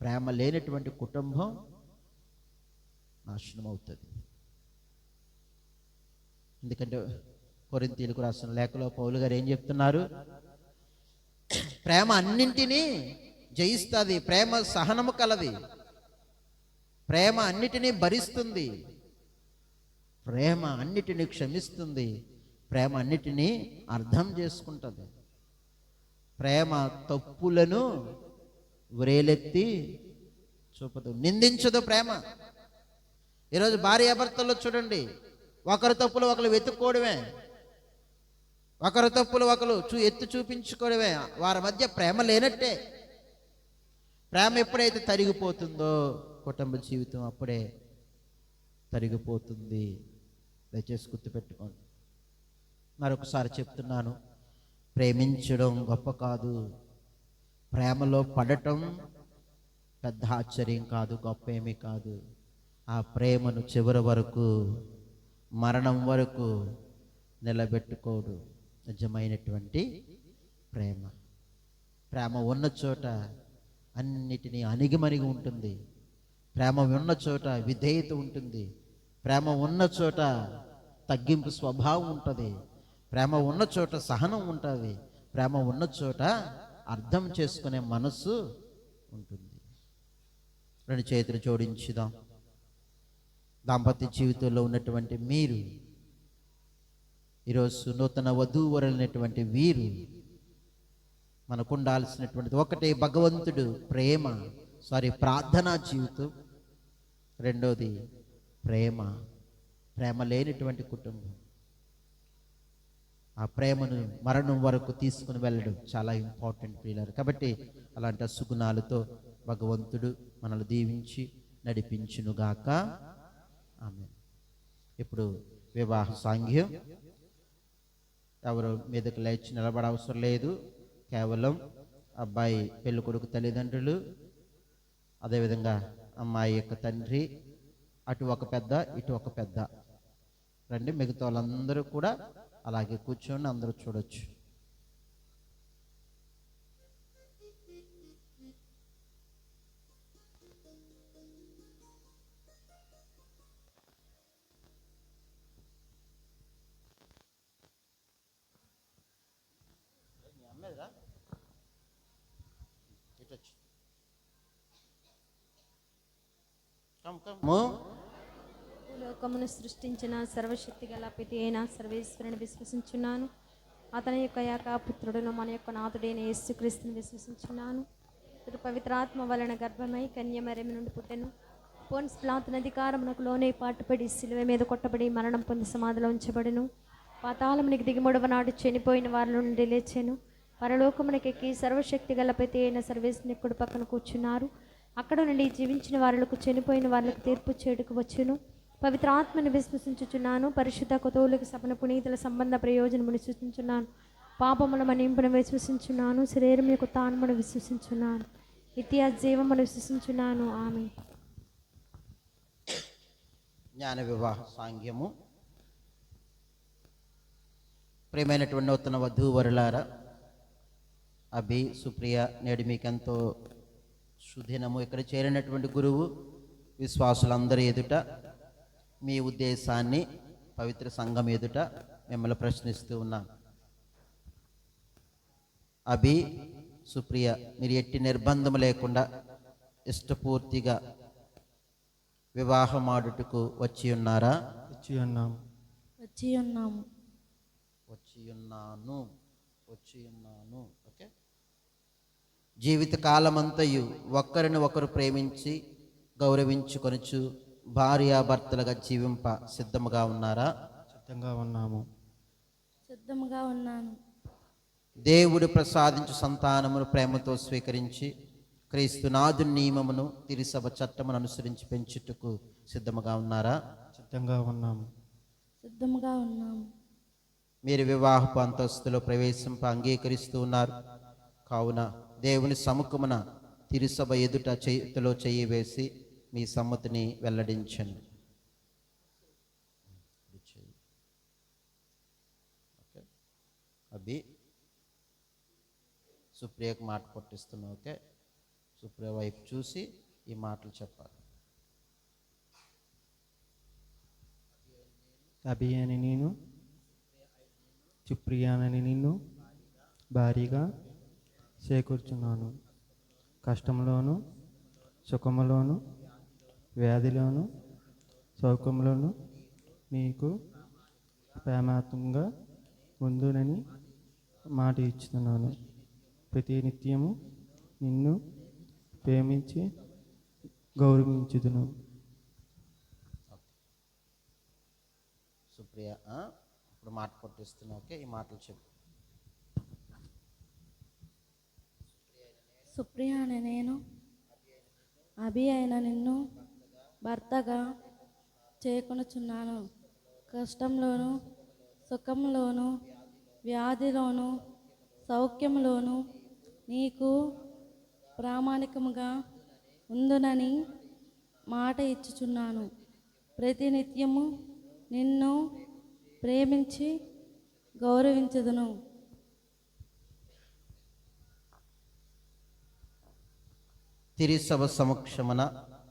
ప్రేమ లేనటువంటి కుటుంబం నాశనం అవుతుంది. ఎందుకంటే కొరింథీయులకు రాసిన లేఖలో పౌలు గారు ఏం చెప్తున్నారు? ప్రేమ అన్నింటినీ జయిస్తుంది, ప్రేమ సహనము కలది, ప్రేమ అన్నిటినీ భరిస్తుంది, ప్రేమ అన్నిటినీ క్షమిస్తుంది, ప్రేమ అన్నిటినీ అర్థం చేసుకుంటుంది, ప్రేమ తప్పులను వ్రేలెత్తి చూపదు, నిందించదు ప్రేమ. ఈరోజు భార్యాభర్తల్లో చూడండి, ఒకరి తప్పులు ఒకరు వెతుక్కోవడమే. ఒకరి తప్పులు ఒకరు ఎత్తి చూపించుకోవడమే. వారి మధ్య ప్రేమ లేనట్టే. ప్రేమ ఎప్పుడైతే తరిగిపోతుందో కుటుంబ జీవితం అప్పుడే తరిగిపోతుంది. దయచేసి గుర్తుపెట్టుకోండి. మరొకసారి చెప్తున్నాను, ప్రేమించడం గొప్ప కాదు, ప్రేమలో పడటం పెద్ద ఆశ్చర్యం కాదు, గొప్ప ఏమీ కాదు. ఆ ప్రేమను చివరి వరకు, మరణం వరకు నిలబెట్టుకోడు నిజమైనటువంటి ప్రేమ. ప్రేమ ఉన్న చోట అన్నిటినీ అణిగిమణిగి ఉంటుంది. ప్రేమ ఉన్న చోట విధేయత ఉంటుంది. ప్రేమ ఉన్న చోట తగ్గింపు స్వభావం ఉంటుంది. ప్రేమ ఉన్న చోట సహనం ఉంటుంది. ప్రేమ ఉన్న చోట అర్థం చేసుకునే మనస్సు ఉంటుంది. రెండు చేతులు జోడించుదాం. దాంపత్య జీవితంలో ఉన్నటువంటి మీరు, ఈరోజు నూతన వధూవరులైనటువంటి వీరు, మనకు ఉండాల్సినటువంటిది ఒకటి భగవంతుడు ప్రేమ, ప్రార్థనా జీవితం. రెండోది ప్రేమ. ప్రేమ లేనటువంటి కుటుంబం, ఆ ప్రేమను మరణం వరకు తీసుకుని వెళ్ళడం చాలా ఇంపార్టెంట్ ప్రియులారు. కాబట్టి అలాంటి సుగుణాలతో భగవంతుడు మనల్ని దీవించి నడిపించునుగాక. ఆమేన్. ఇప్పుడు వివాహ సాంఘ్యం. ఎవరు మీదకి లేచి నిలబడవసరం లేదు. కేవలం అబ్బాయి పెళ్ళి కొడుకు తల్లిదండ్రులు, అదేవిధంగా అమ్మాయి యొక్క తండ్రి, అటు ఒక పెద్ద ఇటు ఒక పెద్ద రండి. మిగతా వాళ్ళందరూ కూడా అలాగే కూర్చొని అందరూ చూడొచ్చు. లోకమును సృష్టించిన సర్వశక్తి గల పితి అయిన సర్వేశ్వరుని విశ్వసించున్నాను. అతని యొక్క ఏకపుత్రుడును మన యొక్క నాథుడైన యేసుక్రీస్తుని విశ్వసించున్నాను. ఇతడు పవిత్రాత్మ వలన గర్భమై కన్యమరిమి నుండి పుట్టెను. పోన్స్ పిలాతుని అధికారమునకు లోనే పాటుపడి శిలువ మీద కొట్టబడి మరణం పొంది సమాధిలో ఉంచబడెను. పాతాళమునికి దిగుమడవ నాడు చనిపోయిన వారి నుండి లేచెను. పరలోకమునకెక్కి సర్వశక్తి గల పితి అయిన సర్వేశ్వరుని కుడి పక్కన కూర్చున్నారు. అక్కడ నుండి జీవించిన వారులకు చనిపోయిన వారులకు తీర్పు చేయుటకు వచ్చును. పవిత్ర ఆత్మను విశ్వసించుచున్నాను. పరిశుద్ధ కథోలిక సభన పునీతుల సంబంధ ప్రయోజనమును సూచించున్నాను. పాపముల మన్నింపును విశ్వసించున్నాను. శరీరం యొక్క తాన్మును విశ్వసించున్నాను. నిత్య జీవమును విశ్వసించున్నాను. ఆమేన్. జ్ఞాన వివాహ సాంఘ్యము. ప్రియమైనటువంటి నూతన వధూవరులారా, అభి, సుప్రియ, నేడు మీకెంతో సుదినము. ఇక్కడ చేరినటువంటి గురువు విశ్వాసులందరి ఎదుట మీ ఉద్దేశాన్ని పవిత్ర సంఘం ఎదుట మిమ్మల్ని ప్రశ్నిస్తూ ఉన్నాను. అభి, సుప్రియ, మీరు ఎట్టి నిర్బంధం లేకుండా ఇష్టపూర్తిగా వివాహమాడుటకు వచ్చి ఉన్నారా? వచ్చి ఉన్నాము. వచ్చి ఉన్నాను. ఓకే. జీవిత కాలమంతయు ఒకరిని ఒకరు ప్రేమించి గౌరవించుకొనుచు భార్యాభర్తలుగా జీవింప సిద్ధముగా ఉన్నారా? సిద్ధముగా ఉన్నాను. దేవుడు ప్రసాదించు సంతానమును ప్రేమతో స్వీకరించి క్రీస్తునాథు నియమమును తిరుసభ చట్టమును అనుసరించి పెంచుటకు సిద్ధముగా ఉన్నారా? సిద్ధంగా ఉన్నాము. మీరు వివాహపు అంతస్తులో ప్రవేశింప అంగీకరిస్తూ ఉన్నారు కావున దేవుని సముఖమున తిరుసభ ఎదుట చేతిలో చెయ్యి వేసి మీ సమ్మతిని వెల్లడించండి. అభి, సుప్రియకు మాట కొట్టిస్తున్నావు. ఓకే. సుప్రియ వైపు చూసి ఈ మాటలు చెప్పాలి. అభి అని నేను, సుప్రియ అని నిన్ను భారీగా చేకూర్చున్నాను. కష్టంలోను, సుఖములోను, వ్యాధిలోను, సౌఖ్యంలోను నీకు ప్రేమాత్మకంగా ఉందునని మాట ఇస్తున్నాను. ప్రతి నిత్యము నిన్ను ప్రేమించి గౌరవించుదును. సుప్రియ, ఇప్పుడు మాట కొట్టిస్తున్నా. ఓకే, ఈ మాటలు చెప్పు. సుప్రియ అనే నేను అభి అయిన నిన్ను భర్తగా చేకొనుచున్నాను. కష్టంలోను సుఖంలోను వ్యాధిలోను సౌఖ్యంలోను నీకు ప్రామాణికముగా ఉందునని మాట ఇచ్చుచున్నాను. ప్రతినిత్యము నిన్ను ప్రేమించి గౌరవించుదును. తిరిసభ సమక్షమున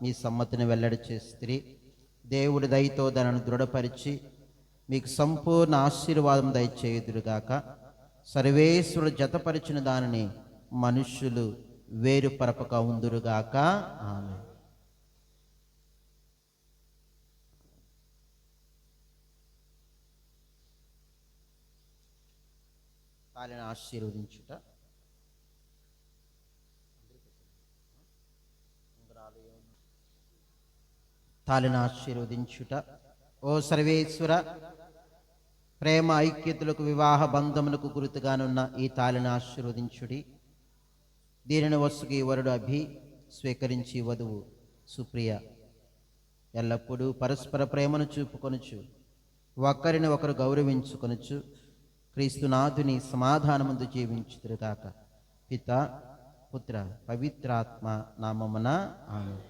మీ సమ్మతిని వెల్లడి చేస్తిరి. దేవుడి దయతో దానిని దృఢపరిచి మీకు సంపూర్ణ ఆశీర్వాదం దయచేయుదురుగాక. సర్వేశ్వరుడు జతపరిచిన దానిని మనుష్యులు వేరుపరపక ఉందురుగాక. ఆమె. తాళిని ఆశీర్వదించుట. తాళిని ఆశీర్వదించుట. ఓ సర్వేశ్వర, ప్రేమ ఐక్యతలకు వివాహ బంధములకు గుర్తుగానున్న ఈ తాళిని ఆశీర్వదించుడి. దీనిని వసుకి వరుడు అభి స్వీకరించి వధువు సుప్రియ ఎల్లప్పుడూ పరస్పర ప్రేమను చూపుకొనుచు ఒకరిని ఒకరు గౌరవించుకొనుచు క్రీస్తునాథుని సమాధానమందు జీవించుదురుగాక. పిత పుత్ర పవిత్రాత్మ నామమున ఆమేన్.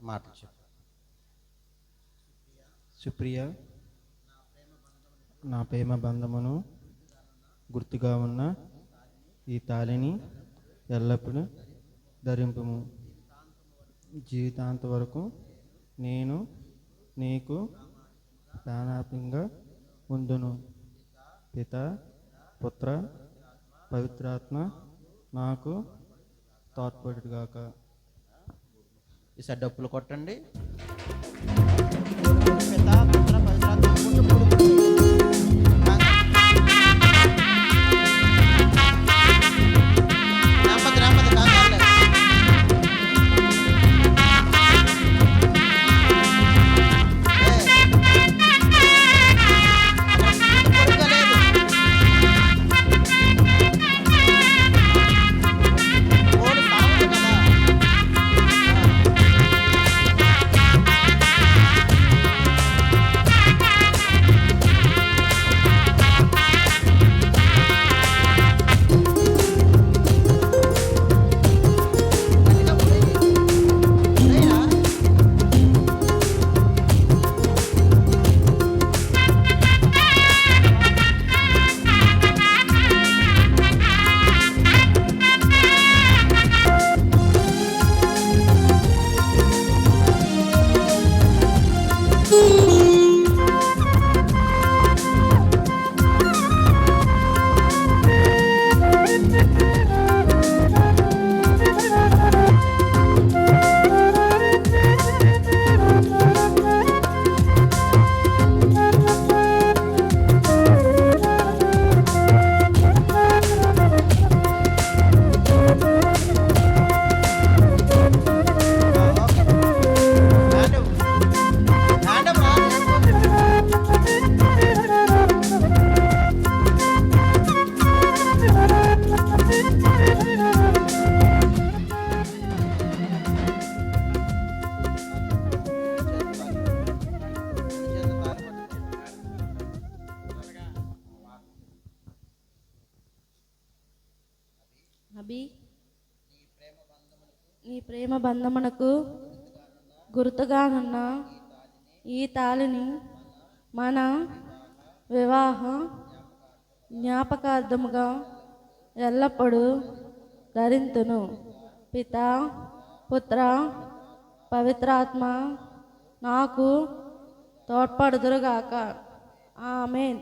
మాటలు చెప్పు. సుప్రియ, నా ప్రేమ బంధమును గుర్తుగా ఉన్న ఈ తాళిని ఎల్లప్పుడూ ధరింపుము. జీవితాంత వరకు నేను నీకు ప్రాణాపంగా ఉందును. పిత పుత్ర పవిత్రాత్మ నాకు తోడ్పడుగాక. ఈసారి డప్పులు కొట్టండి. అభి, నీ ప్రేమ బంధమునకు గుర్తుగానున్న ఈ తాళిని మన వివాహ జ్ఞాపకార్థముగా ఎల్లప్పుడూ ధరింతును. పిత, పుత్ర, పవిత్రాత్మ నాకు తోడ్పడుదురుగాక. ఆమేన్.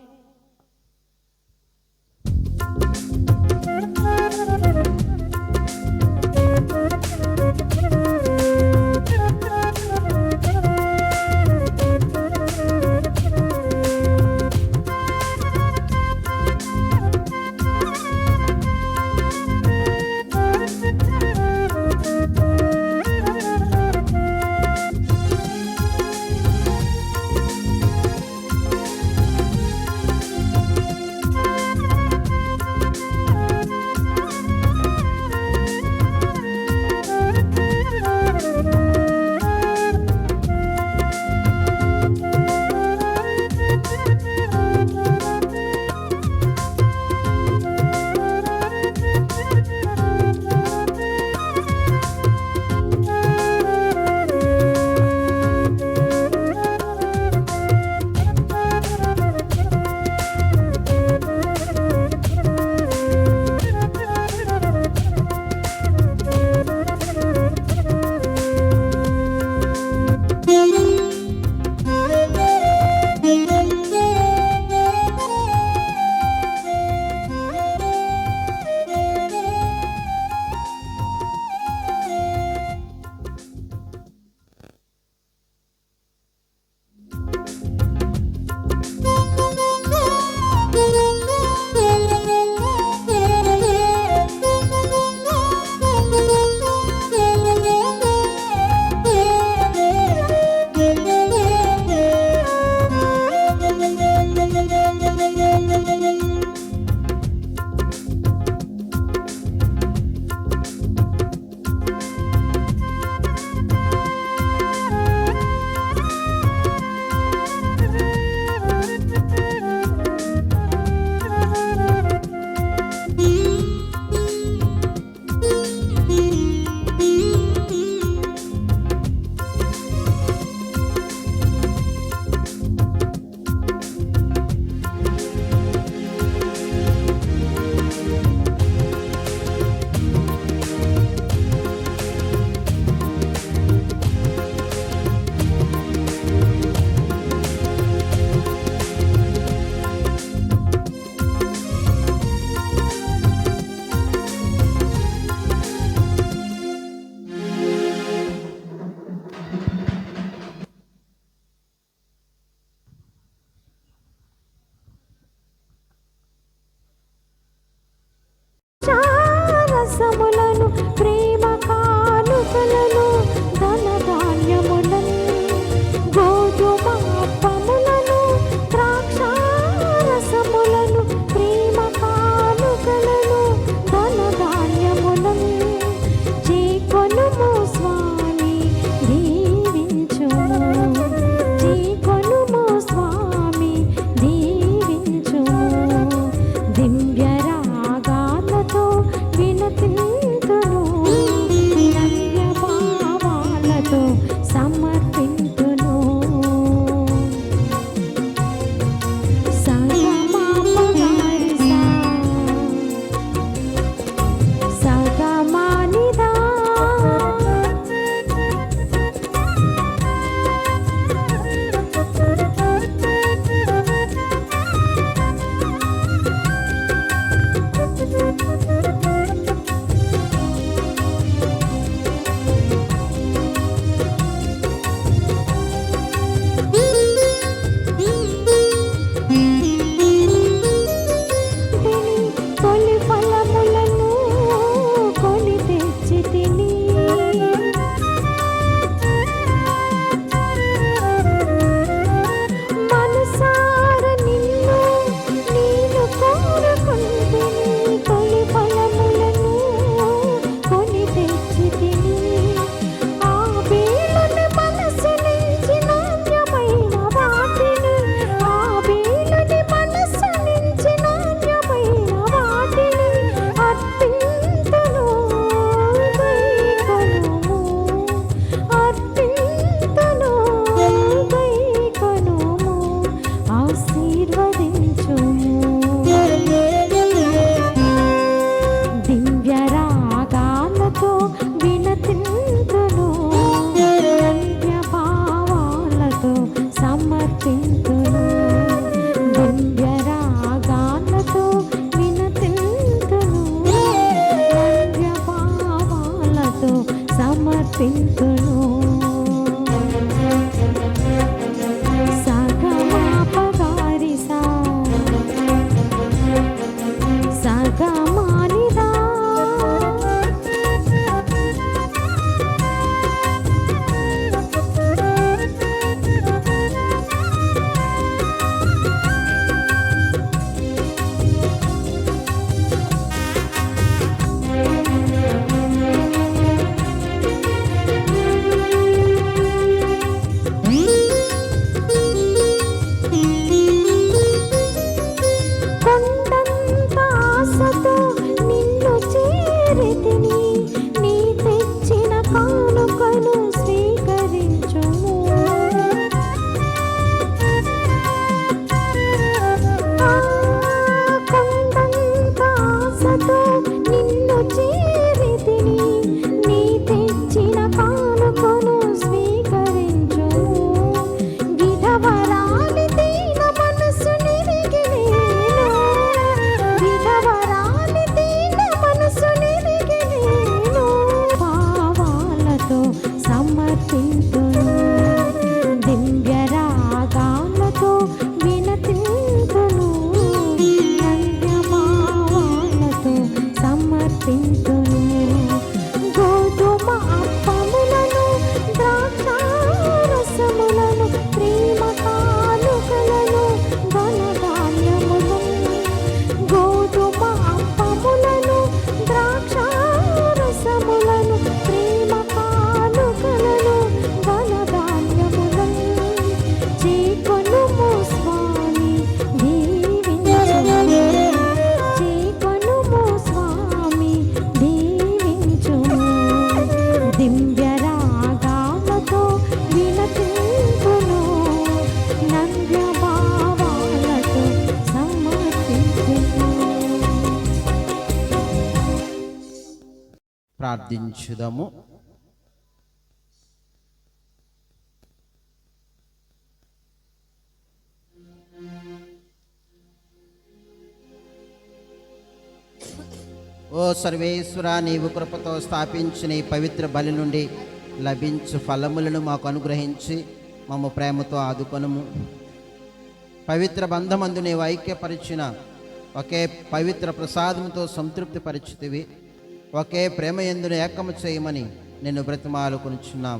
ప్రార్థించుదాము. ఓ సర్వేశ్వర, నీవు కృపతో స్థాపించిన ఈ పవిత్ర బలి నుండి లభించు ఫలములను మాకు అనుగ్రహించి మమ్మ ప్రేమతో ఆదుకొనుము. పవిత్ర బంధమందు నీవు ఐక్యపరిచిన ఒకే పవిత్ర ప్రసాదంతో సంతృప్తి పరిచితివి. ఒకే ప్రేమ యందును ఏకము చేయమని నిన్ను బ్రతిమాలుకొనుచున్నాం.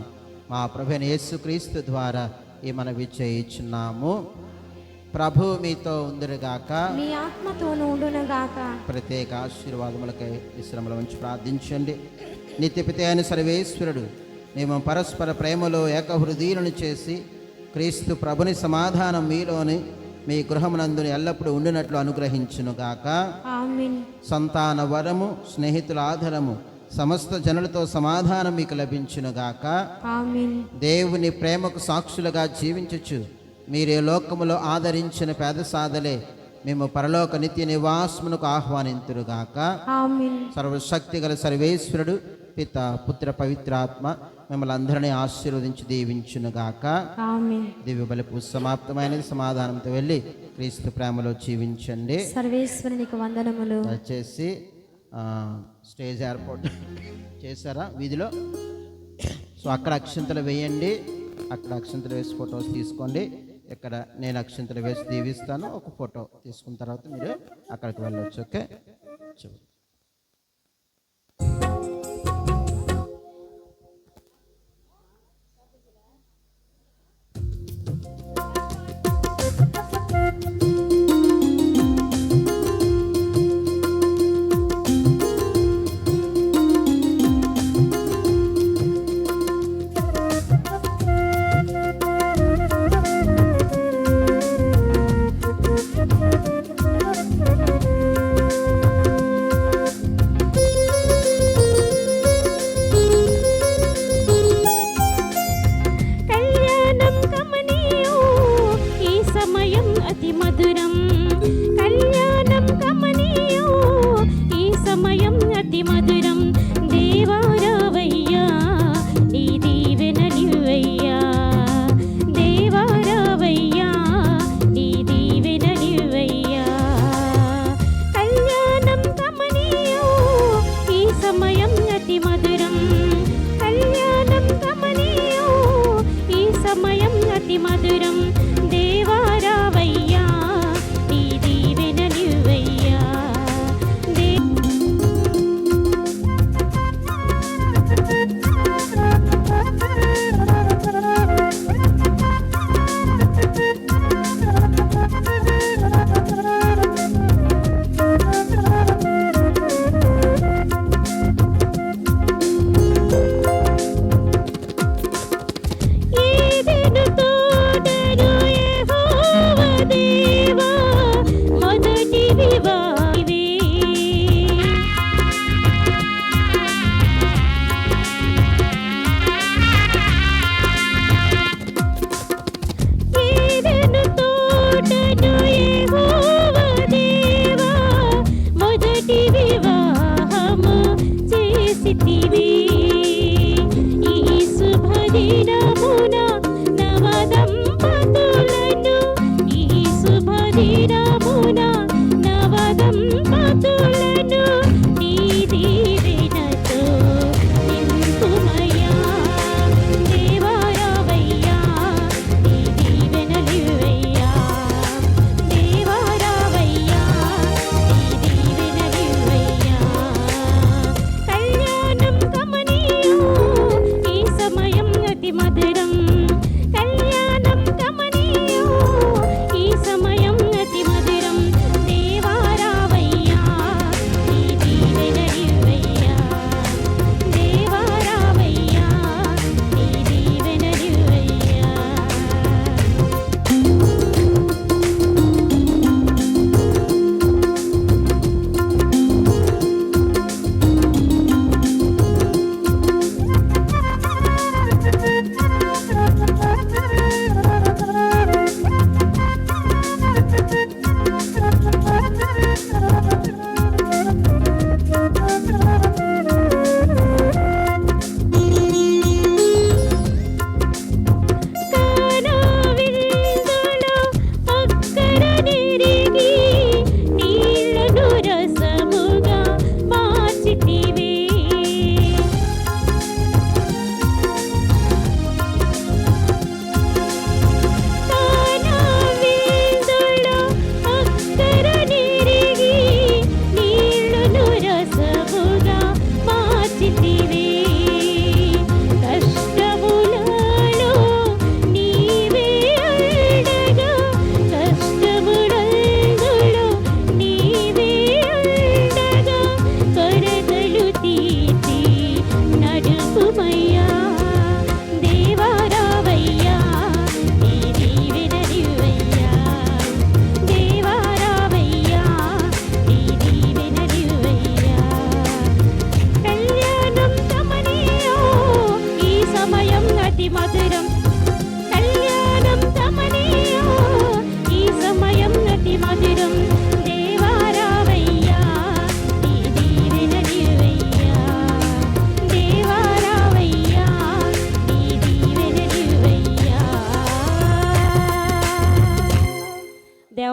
మా ప్రభువైన యేసుక్రీస్తు ద్వారా ఈ మనవి చేయుచున్నాము. ప్రభు మీతో ఉందురుగాక, మీ ఆత్మతోనూ ఉండునుగాక. ప్రత్యేక ఆశీర్వాదములకై విశ్రమల ఉంచి ప్రార్థించండి. నిత్యపితే అయిన సర్వేశ్వరుడు మేము పరస్పర ప్రేమలో ఏకహృదయులను చేసి క్రీస్తు ప్రభుని సమాధానం మీలోని మీ గృహమునందుని ఎల్లప్పుడూ ఉండినట్లు అనుగ్రహించునుగాక. ఆమేన్. సంతాన వరము, స్నేహితుల ఆధారము, సమస్త జనులతో సమాధానం మీకు లభించునుగాక. ఆమేన్. దేవుని ప్రేమకు సాక్షులుగా జీవించుచు మీరే లోకములో ఆదరించిన పేద సాధలే మేము పరలోక నిత్య నివాసమునకు ఆహ్వానింతురుగాక. ఆమేన్. సర్వశక్తి గల సర్వేశ్వరుడు పిత, పుత్ర, పవిత్రాత్మ మిమ్మల్ని అందరినీ ఆశీర్వదించి దీవించునుగాక. ఆమేన్. దివ్య బలిపు సమాప్తమైనది. సమాధానంతో వెళ్ళి క్రీస్తు ప్రేమలో జీవించండి. సర్వేశ్వరునికి వందనములు. దయచేసి స్టేజ్ ఏర్పాటు చేశారా వీధిలో? సో అక్కడ అక్షింతలు వేయండి. అక్కడ అక్షింతలు వేసి ఫొటోస్ తీసుకోండి. ఇక్కడ నేను అక్షింతలు వేసి దీవిస్తాను. ఒక ఫోటో తీసుకున్న తర్వాత మీరు అక్కడికి వెళ్ళొచ్చు. ఓకే, చెప్పు. కళ్యాణం కమనీయం ఈ సమయం అతి మధురం. కళ్యాణం కమనీయం ఈ సమయం అతి మధురం. దేవా రావయ్యా, నీ దీవెనలివ్వయ్యా. దేవా రావయ్యా, నీ దీవెనలివ్వయ్యా. కళ్యాణం కమనీయం ఈ సమయం అతి మధురం. కళ్యాణం కమనీయం ఈ సమయం అతి మధురం. దేవా రావయ్యా, నీ దీవెనలివ్వయ్యా. ఏదెను తోటను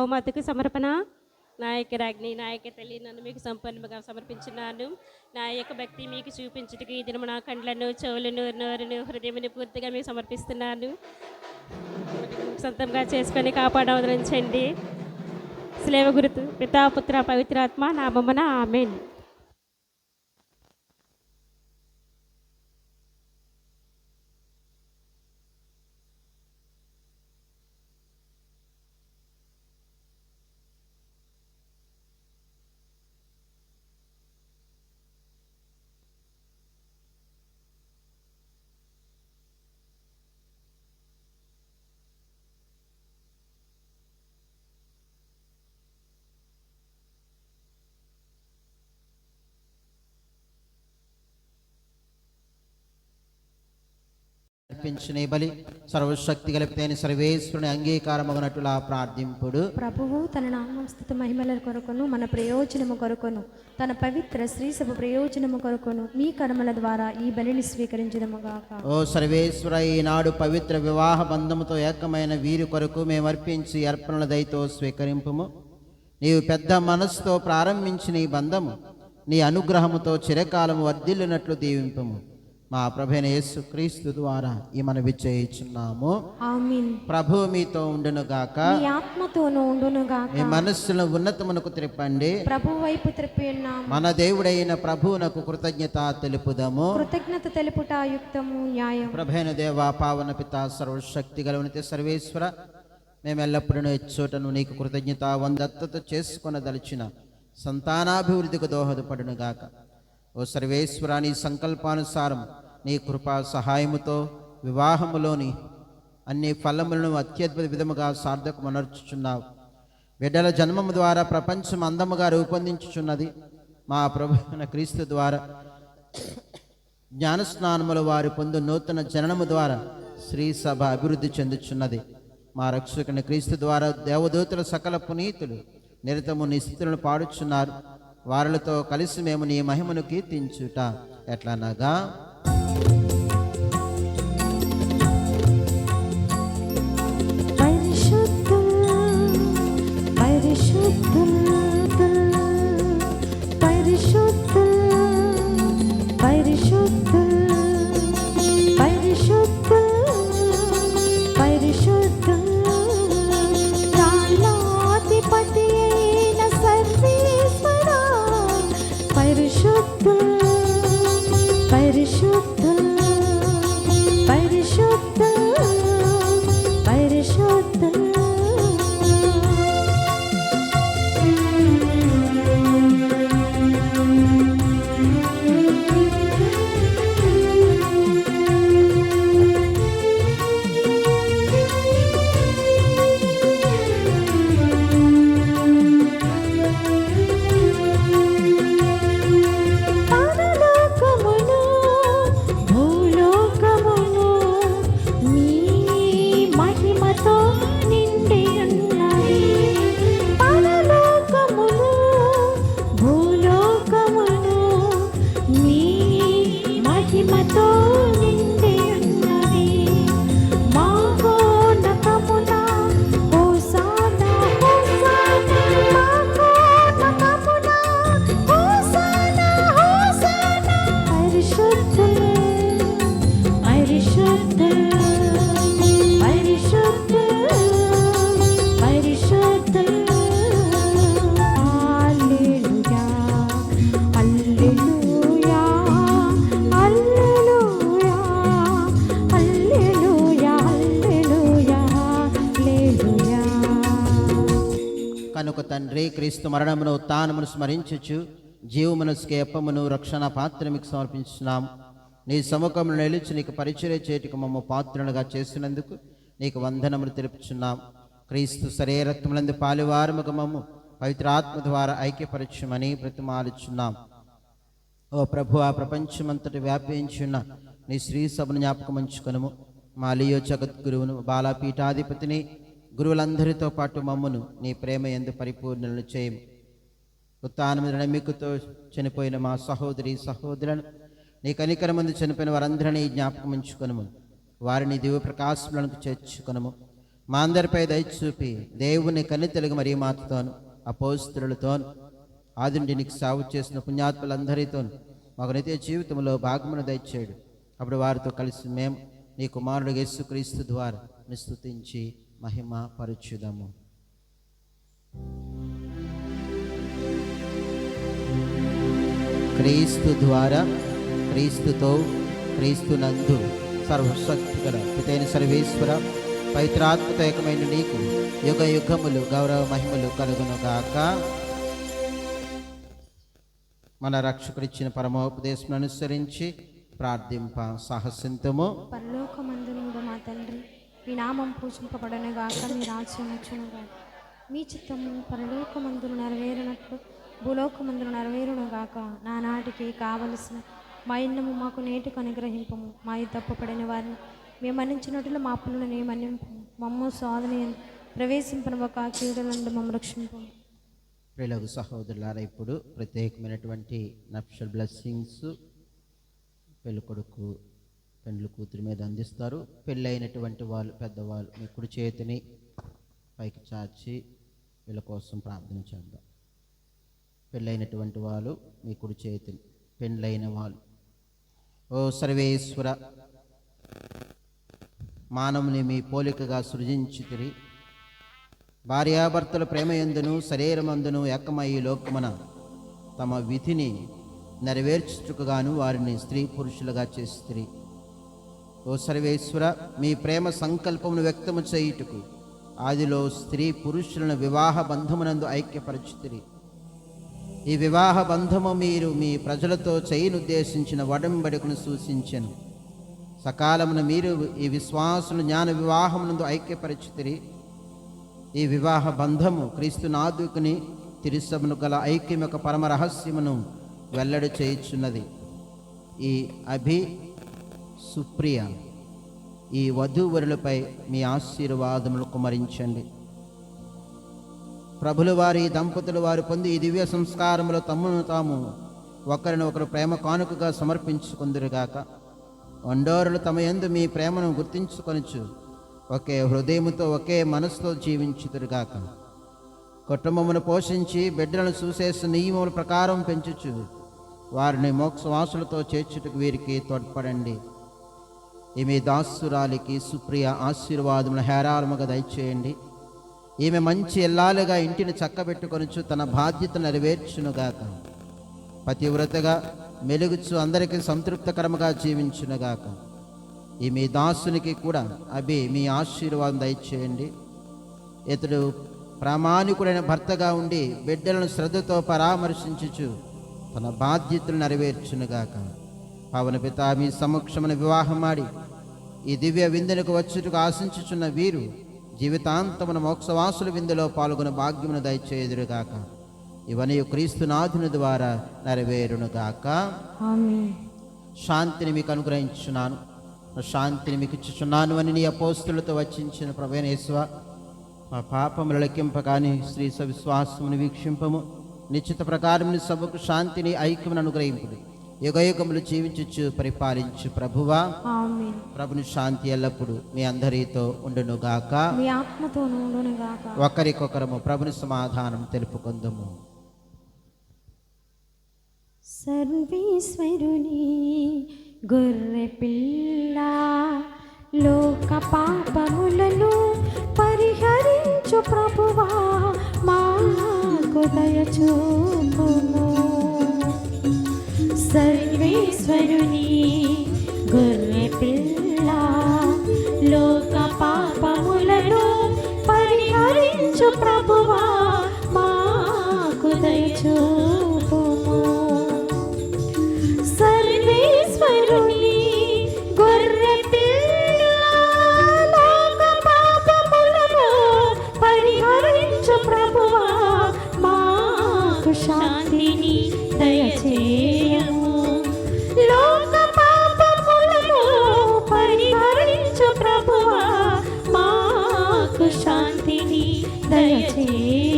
బహుమతికి సమర్పణ. నా యొక్క రాజ్ఞి, నా యొక్క తల్లి, నన్ను మీకు సంపూర్ణంగా సమర్పించున్నాను. నా యొక్క భక్తి మీకు చూపించుటకు ఈ దినము నా కండ్లను, చెవులను, నోరును, హృదయమును పూర్తిగా మీకు సమర్పిస్తున్నాను. సొంతంగా చేసుకొని కాపాడవదలించండి. స్లేవ గురుతు పితా, పుత్ర, పవిత్రాత్మ నామమున ఆమేన్. అర్పించిన ఈ బలి సర్వశక్తి గలిపితైన సర్వేశ్వరుని అంగీకారమగనట్టులా ప్రార్థింపుడు. ప్రభువు తన నామం స్తుతి మహిమల కొరకును మన ప్రయోజనము కొరకును తన పవిత్ర శ్రీసభ ప్రయోజనము కొరకును మీ కర్మల ద్వారా ఈ బలిని స్వీకరించదముగాక. ఓ సర్వేశ్వర, ఈనాడు పవిత్ర వివాహ బంధముతో ఏకమైన వీరి కొరకు మేము అర్పించి అర్పణల దయతో స్వీకరింపుము. నీవు పెద్ద మనస్సుతో ప్రారంభించిన ఈ బంధము నీ అనుగ్రహముతో చిరకాలము వర్ధిల్లునట్లు దీవింపుము. మా ప్రభువైన యేసు క్రీస్తు ద్వారా ఈ మనవి చేయుచున్నాము. ఆమేన్. ప్రభువు మీతో ఉండును గాక, మీ ఆత్మతోనూ ఉండును గాక. మీ మనస్సును ఉన్నతమునకు త్రిప్పండి. ప్రభు వైపు త్రిప్పి ఉన్నాము. మన దేవుడైన ప్రభువునకు కృతజ్ఞత తెలుపుదాము. కృతజ్ఞత తెలుపుట యుక్తము, న్యాయం. ప్రభైన దేవ, పావన పిత, సర్వశక్తి గలవనితే సర్వేశ్వర, మేము ఎల్లప్పుడూ ఇచ్చోటను నీకు కృతజ్ఞత వందత్తత చేసుకొనదలిచిన సంతానాభివృద్ధికి దోహదపడును గాక. ఓ సర్వేశ్వర, నీ సంకల్పానుసారం నీ కృపా సహాయముతో వివాహములోని అన్ని ఫలములను అత్యద్భుత విధముగా సార్థకమనర్చుచున్నావు. బిడ్డల జన్మము ద్వారా ప్రపంచం అందముగా రూపొందించుచున్నది. మా ప్రభువైన క్రీస్తు ద్వారా జ్ఞానస్నానముల వారు పొందు నూతన జననము ద్వారా శ్రీ సభ అభివృద్ధి చెందుచున్నది. మా రక్షకుని క్రీస్తు ద్వారా దేవదూతుల సకల పునీతులు నిరతము నీ స్థితులను పాడుచున్నారు. వారితో కలిసి మేము నీ మహిమను కీర్తించుట ఎట్లనగా, కనుక తండ్రి, క్రీస్తు మరణమును ఉత్థానమును స్మరించుచు జీవమునసుకే అప్పమును రక్షణ పాత్ర మీకు సమర్పించున్నాము. నీ సముఖమును నిలిచి నీకు పరిచర్య చేయుటకు మమ్మ పాత్రలుగా చేసినందుకు నీకు వందనములు తెలుపుచున్నాం. క్రీస్తు శరీరత్వములందు పాలువారముగా మమ్ము పవిత్రాత్మ ద్వారా ఐక్యపరచుమని బ్రతిమాలుచున్నాం. ఓ ప్రభు, ఆ ప్రపంచమంతటి వ్యాపించున్న నీ శ్రీ సభను జ్ఞాపకం ఉంచుకొనుము. మా లియో జగద్గురువును, బాలపీఠాధిపతిని, గురువులందరితో పాటు మమ్మును నీ ప్రేమ యందు పరిపూర్ణులను చేయము. ఉత్థానమున నమ్మికతో చనిపోయిన మా సహోదరి సహోదరులను, నీ కనికర ముందు చనిపోయిన వారందరినీ జ్ఞాపకం ఉంచుకొనుము. వారిని దివ్య ప్రకాశములకు చేర్చుకొనుము. మా అందరిపై దయ చూపి దేవుని కన్నితెలుగు మరి మాతతోను అపోస్తులతోను ఆదిండి నీకు సాగు చేసిన పుణ్యాత్ములందరితోను మాకు నిత్య జీవితంలో భాగమును దయచేయడు. అప్పుడు వారితో కలిసి మేము నీ కుమారుడు యేసుక్రీస్తు ద్వారా స్తుతించి మహిమ పరచుదము. క్రీస్తు ద్వారా, క్రీస్తుతో, క్రీస్తునందు సర్వశక్తి గల పితైన సర్వేశ్వర పవిత్రాత్మతో ఏకమైన నీకు యుగ యుగములు గౌరవ మహిమలు కలుగును గాక. మన రక్షకుడిచ్చిన పరమోపదేశం అనుసరించి ప్రార్థింప సాహసింతము. పరలోకమందునుడు మా తండ్రి, మీ నామం పూజింపబడను గాక, మీ రాజ్యం వచ్చును గాక, మీ చిత్తము పరలోకమందును నెరవేరినట్లు భూలోకమందును నెరవేరును గాక. నానాటికి కావలసిన మా ఇన్నము మాకు నేటికి అనుగ్రహింపము. మా తప్పుపడిన వారిని మేము మన్నించినట్లు మా అప్పులను మన్నింపము. మమ్మ శోధన ప్రవేశింపను ఒక కీడులందు మమ్మ రక్షింపము. ప్రియులకు సహోదరులారా, ఇప్పుడు ప్రత్యేకమైనటువంటి నప్షల్ బ్లెస్సింగ్స్ పెళ్ళికొడుకు పెండ్లి కూతురి మీద అందిస్తారు. పెళ్ళైనటువంటి వాళ్ళు పెద్దవాళ్ళు మీ కుడి చేతిని పైకి చాచి వీళ్ళ కోసం ప్రార్థన చేద్దాం. పెళ్ళైనటువంటి వాళ్ళు మీ కుడి చేతిని, పెళ్ళైన వాళ్ళు. ఓ సర్వేశ్వర, మానవుని మీ పోలికగా సృజించితిరి. భార్యాభర్తల ప్రేమయందును శరీరమందును ఏకమై లోకమున తమ విధిని నెరవేర్చుటకుగాను వారిని స్త్రీ పురుషులుగా చేసితిరి. ఓ సర్వేశ్వర, మీ ప్రేమ సంకల్పమును వ్యక్తము చేయుటకు ఆదిలో స్త్రీ పురుషులను వివాహ బంధమునందు ఐక్యపరచుతిరి. ఈ వివాహ బంధము మీరు మీ ప్రజలతో చేయనుద్దేశించిన వడంబడికను సూచించెను. సకాలమున మీరు ఈ విశ్వాసులు జ్ఞాన వివాహమునందు ఐక్యపరచుతిరి. ఈ వివాహ బంధము క్రీస్తునాథుకుని తిరుసమును గల ఐక్యం యొక్క పరమ రహస్యమును వెల్లడి చేయుచున్నది. ఈ సుప్రియ ఈ వధూవరులపై మీ ఆశీర్వాదములు కుమరించండి. ప్రభులు వారి దంపతులు వారు పొంది ఈ దివ్య సంస్కారములో తమను తాము ఒకరిని ఒకరు ప్రేమ కానుకగా సమర్పించుకుందురుగాక. వండోరులు తమ యందు మీ ప్రేమను గుర్తించుకొనుచు ఒకే హృదయముతో ఒకే మనసుతో జీవించుదురుగాక. కుటుంబమును పోషించి బిడ్డలను చూసేసిన నియమముల ప్రకారం పెంచుచు వారిని మోక్షవాసులతో చేర్చుటకు వీరికి తోడ్పడండి. ఈమె దాసురాలికి సుప్రియ ఆశీర్వాదములు హేరాళముగా దయచేయండి. ఈమె మంచి ఎల్లాలుగా ఇంటిని చక్కబెట్టుకొనుచు తన బాధ్యత నెరవేర్చునుగాక. పతివ్రతగా మెలుగుచు అందరికీ సంతృప్తికరముగా జీవించునుగాక. ఈమె దాసునికి కూడా మీ ఆశీర్వాదం దయచేయండి. ఇతడు ప్రామాణికుడైన భర్తగా ఉండి బిడ్డలను శ్రద్ధతో పరామర్శించుచు తన బాధ్యతలు నెరవేర్చునుగాక. పవన పిత మీ సమక్షమున వివాహమాడి ఈ దివ్య విందులకు వచ్చుటకు ఆశించుచున్న వీరు జీవితాంతమున మోక్షవాసుల విందులో పాల్గొన భాగ్యమును దయచేయుదురుగాక. ఇవన్నీ క్రీస్తునాథుని ద్వారా నెరవేరునుగాక. ఆమేన్. శాంతిని మీకు అనుగ్రహించున్నాను, శాంతిని మీకు ఇచ్చుచున్నాను అని నీ అపోస్తులతో వచ్చించిన ప్రభువైన యేసువా, మా పాపములు లెక్కింపగాని శ్రీ సవిశ్వాసమును వీక్షింపము. నిశ్చిత ప్రకారం సభకు శాంతిని ఐక్యమును అనుగ్రహింపుడు. యుగయుగములు జీవించు పరిపాలించు ప్రభువా, ఆమేన్. ప్రభుని శాంతి ఎల్లప్పుడు మీ అందరితో ఉండునుగాక. మీ ఆత్మతోనూ ఉండునుగాక. ఒకరికొకరము ప్రభుని సమాధానం తెలుపుకుందుము. సర్వేశ్వరుని గొర్రె పిల్ల, లోక పాపములను పరిహరించు ప్రభువా, మాకు దయచూపుము. సర్వేశ్వరుని గొర్రె పిల్ల, లోక పాపములను పరిహరించు ప్రభువా, మాకు దయచూపుము. సర్వేశ్వరుని గొర్రె పిల్ల, లోక పాపములను పరిహరించు ప్రభువా, మాకు శాంతిని దయచేయము. లోక పాపములను పరిహరించు ప్రభువా, మాకు శాంతిని దయచేయము.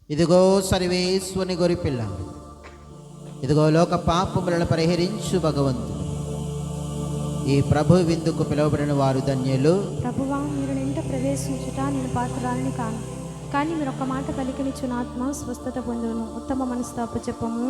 ఇదిగో సర్వేశ్వని గొరిపిల్ల, ఇదిగో లోక పాపములను పరిహరించు భగవంతుడు. ఈ ప్రభు విందుకు పిలువబడిన వారు ధన్యులు. ప్రభువా, మీరు నింట ప్రవేశించుట నేను పాత్రాలని కాను, కానీ మీరు ఒక్క మాట పలికినిచ్చిన ఆత్మ స్వస్థత పొందును. ఉత్తమ మనస్తాపు చెప్పము.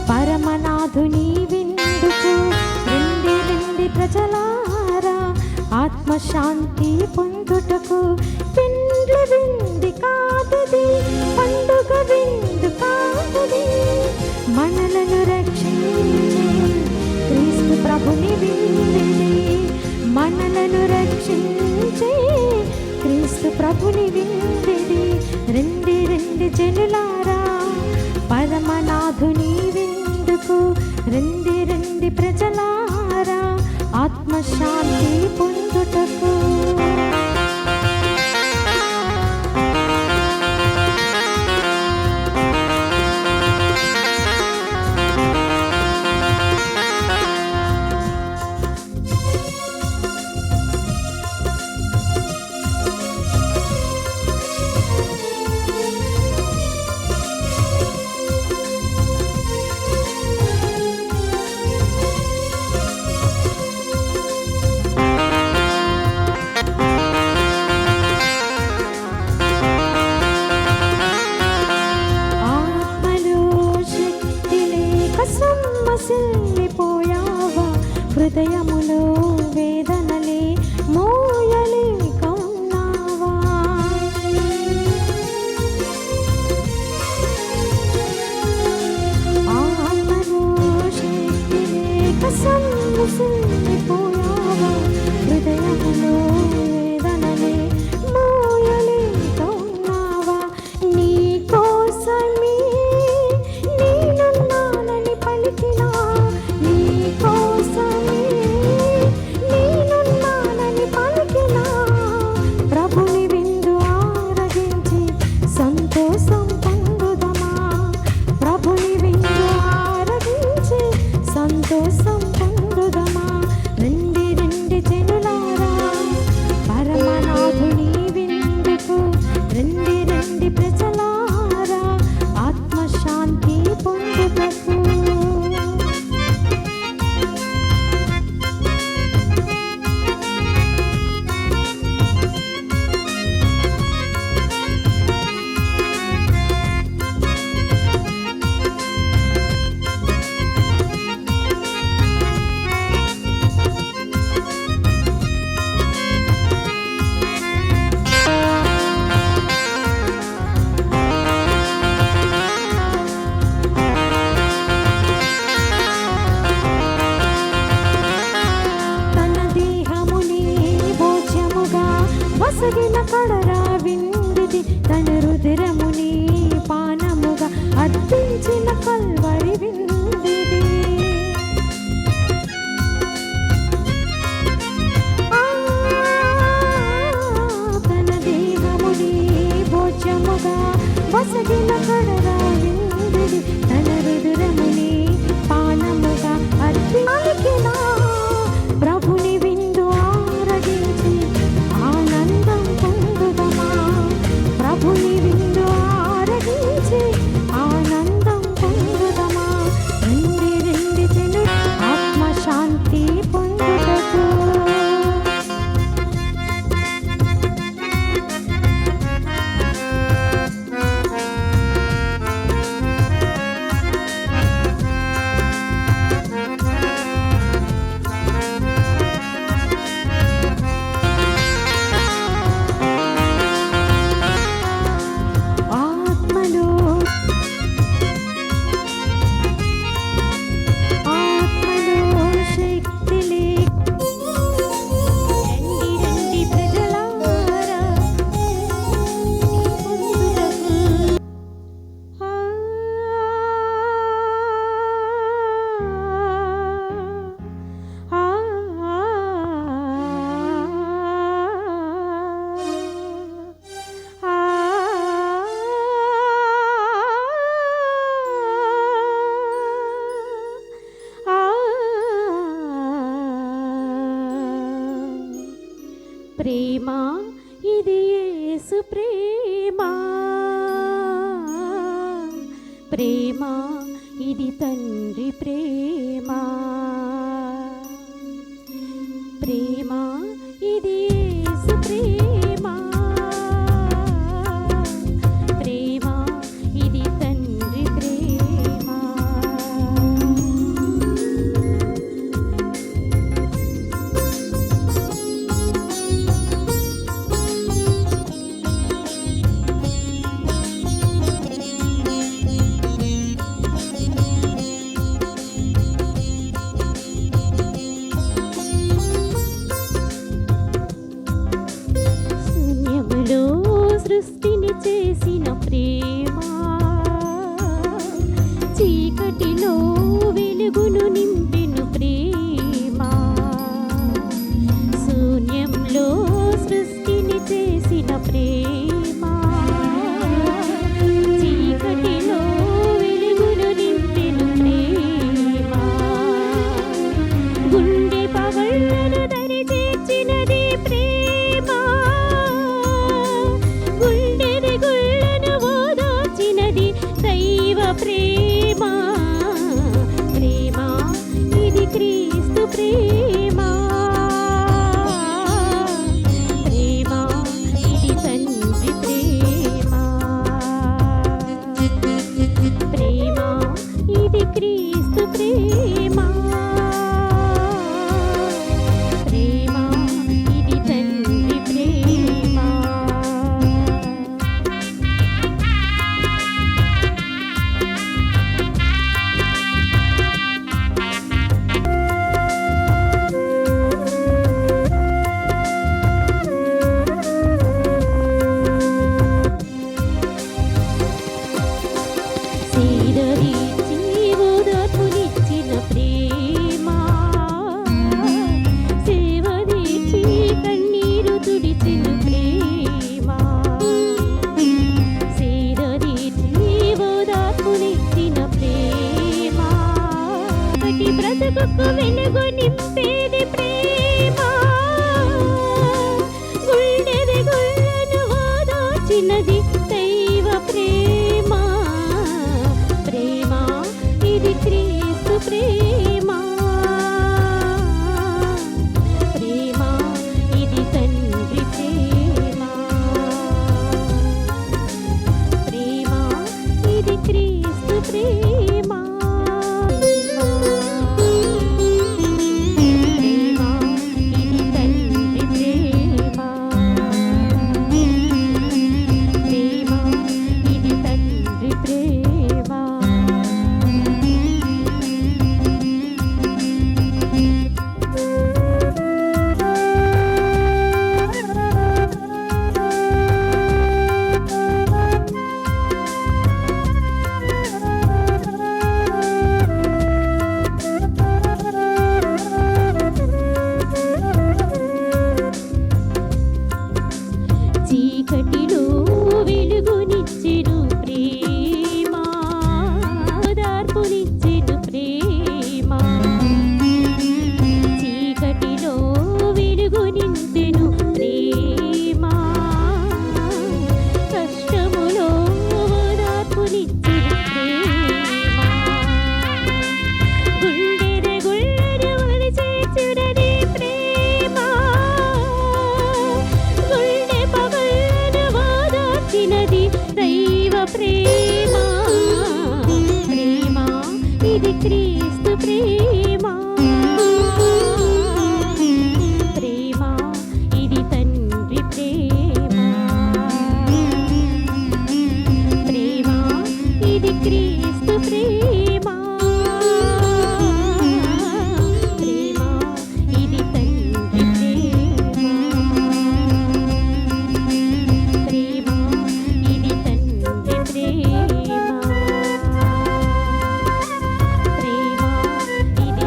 పరమనాథుని విందుకు రండి రండి ప్రజలారా, ఆత్మశాంతి పొందుటకు పెండ్లి విందు కాదది, పండుగ విందు కాదది. మనలను రక్షించే క్రీస్తు ప్రభుని విందిది, మనలను రక్షించే క్రీస్తు ప్రభుని విందిది. రండి రండి జనులారా, పరమనాథుని విందుకు రండి రండి ప్రజలారా, ఆత్మశాంతి పొందుటకు. సొమ్మసిల్లిపోయావా, హృదయములో వేదనలే మోయలేక ఉన్నావా. ఆత్మలో శక్తి లేక సొమ్మసిల్లిపోయావా, హృదయములో వేదనలే మోయలేక ఉన్నావా. నీ కోసమే నేనున్నానని పలికినా, నీ కోసమే నేనున్నానని పలికినా, ప్రభుని విందు ఆరగించి సంతోషం పొందుదమా. ప్రభుని విందు ఆరగించి సంతోషం పొందుదమా. ప్రేమ ప్రేమ ఇది తండ్రి ప్రేమ ప్రేమ ఇది యేసు ప్రేమ ప్రేమ ఇది తండ్రి ప్రేమ శూన్యములో సృష్టిని చేసిన ప్రేమ చీకటిలో వెలుగును నింపెను ప్రేమ శూన్యంలో సృష్టిని చేసిన ప్రేమ చీకటిలో వెలుగును నింపెను ప్రేమ గుండె పగళ్ళను దరి చేర్చినది ప్రేమ గుండె గుళ్ళను ఓదార్చినది దైవ ప్రేమ ప్రేమ ఇది క్రీస్తు ప్రేమ ప్రేమ ఇది తండ్రి ప్రేమ ప్రేమ ఇది క్రీస్తు ప్రేమ ప్రేమ ఇది తండ్రి ప్రేమ సీదరీచి ఓదార్పునిచ్చిన ప్రేమ సేవదీచి కన్నీరు తుడిచిన ప్రేమ సీదరీచి ఓదార్పునిచ్చిన ప్రేమ ప్రతి బ్రతుకుకు వెలుగు నింపేది ప్రేమ గుండెది గుళ్ళను ఓదార్చినది దైవ ప్రేమ ప్రేమ ఇది క్రీస్తు ప్రేమ ప్రేమ ఇది తండ్రి ప్రేమ ప్రేమ ఇది క్రీస్తు ప్రేమ ప్రేమ ఇది తండ్రి ప్రేమ ప్రేమ ఇది తండ్రి ప్రేమ చీకటిలో వెలుగునిచ్చెను ప్రేమ ఓదార్పునిచ్చెను ప్రేమ చీకటిలో వెలుగునించెను ప్రేమ కష్టములో ఓదార్పునిచ్చెను ప్రేమ గుండె గుళ్ళను ఒలిచేర్చునది ప్రేమ గుండె పగళ్ళను ఓదార్చినది దైవ ప్రేమ ప్రేమ ఇది క్రీస్తు ప్రేమ ప్రేమ ఇది తండ్రి ప్రేమ ప్రేమ ఇది క్రీస్తు ప్రేమ ప్రేమ ఇది తండ్రి ప్రేమ ప్రేమ ఇది తండ్రి ప్రేమ ప్రేమ ఇది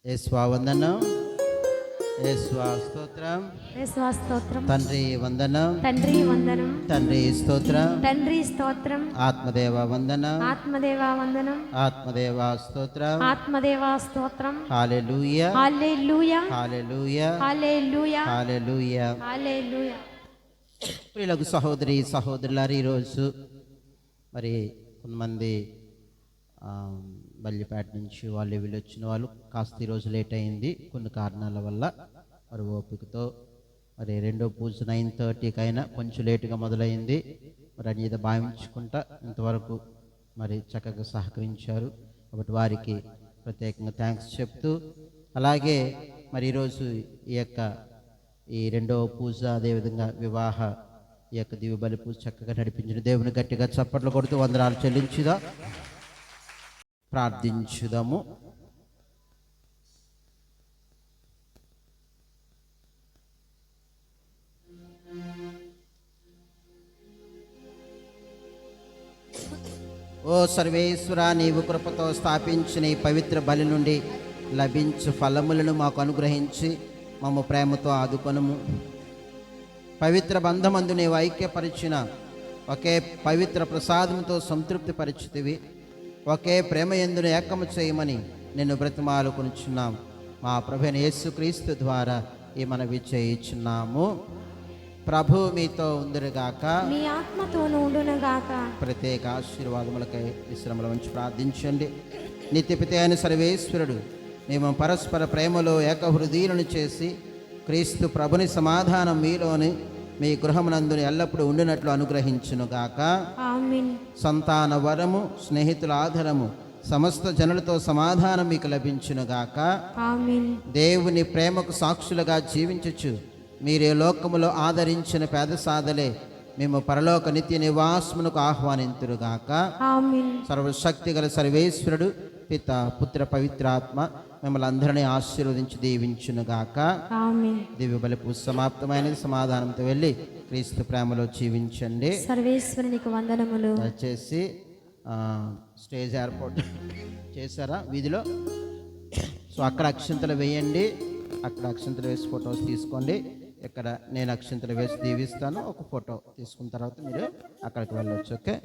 యేసువా వందనం, యేసువా స్తోత్రం, యేసువా స్తోత్రం. తండ్రి వందనం, తండ్రి వందనం. తండ్రి స్తోత్రం, తండ్రి స్తోత్రం. ఆత్మదేవ వందనం, ఆత్మదేవా వందనం. ఆత్మదేవ స్తోత్రం. ఆత్మదేవా స్తోత్రం. హల్లెలూయా, hallelujah, hallelujah, hallelujah, hallelujah. Hallelujah. ప్రియులకు సహోదరి సహోదరులారు, ఈరోజు మరి కొంతమంది బల్లిపేట నుంచి వాళ్ళు వీళ్ళు వచ్చిన వాళ్ళు కాస్త ఈరోజు లేట్ అయింది కొన్ని కారణాల వల్ల. మరి ఓపికతో మరి రెండో పూజ 9:30కి అయినా కొంచెం లేటుగా మొదలైంది. మరి అనేది భావించుకుంటా ఇంతవరకు మరి చక్కగా సహకరించారు కాబట్టి వారికి ప్రత్యేకంగా థ్యాంక్స్ చెప్తూ, అలాగే మరి ఈరోజు ఈ రెండవ పూజ అదేవిధంగా వివాహ ఈ యొక్క దివ్య బలి పూజ చక్కగా నడిపించిన దేవుని గట్టిగా చప్పట్లు కొడుతూ వందనాలు చెల్లించుదా ప్రార్థించుదాము. ఓ సర్వేశ్వర, నీవు కృపతో స్థాపించిన ఈ పవిత్ర బలి నుండి లభించు ఫలములను మాకు అనుగ్రహించి మమ్మ ప్రేమతో ఆదుకొనుము. పవిత్ర బంధమందు నీవు ఐక్యపరిచిన ఒకే పవిత్ర ప్రసాదంతో సంతృప్తి పరిచితివి. ఒకే ప్రేమ యందును ఏకము చేయమని నిన్ను బ్రతిమాలుకొనుచున్నాం. మా ప్రభువైన యేసుక్రీస్తు ద్వారా ఈ మనవి చేయుచున్నాము. ప్రభు మీతో ఉందురుగాక, మీ ఆత్మతోనూ ఉండునుగాక. ప్రత్యేక ఆశీర్వాదములకై విశ్రమల ఉంచి ప్రార్థించండి. నిత్యపిత అయిన సర్వేశ్వరుడు మేము పరస్పర ప్రేమలో ఏకహృదయులను చేసి క్రీస్తు ప్రభుని సమాధానం మీలోని మీ గృహమునందుని ఎల్లప్పుడూ ఉండినట్లు అనుగ్రహించునుగాక. ఆమేన్. సంతాన వరము, స్నేహితుల ఆధారము, సమస్త జనులతో సమాధానం మీకు లభించునుగాక. ఆమేన్. దేవుని ప్రేమకు సాక్షులుగా జీవించుచు మీరే లోకములో ఆదరించిన పేద సాధలే మేము పరలోక నిత్య నివాసమునకు ఆహ్వానింతురుగాక. ఆమేన్. సర్వశక్తి గల సర్వేశ్వరుడు పిత పుత్ర పవిత్రాత్మ మిమ్మల్ని అందరినీ ఆశీర్వదించి దీవించునుగాక. ఆమేన్. దివ్య బలి పూజ సమాప్తమైనది. సమాధానంతో వెళ్ళి క్రీస్తు ప్రేమలో జీవించండి. సర్వేశ్వరునికి వందనములు. దయచేసి స్టేజ్ ఏర్పాటు చేశారా వీధిలో? సో అక్కడ అక్షింతలు వేయండి, అక్కడ అక్షింతలు వేసి ఫొటోస్ తీసుకోండి. ఇక్కడ నేను అక్షింతలు వేసి దీవిస్తాను, ఒక ఫోటో తీసుకున్న తర్వాత మీరు అక్కడికి వెళ్ళొచ్చు. ఓకే,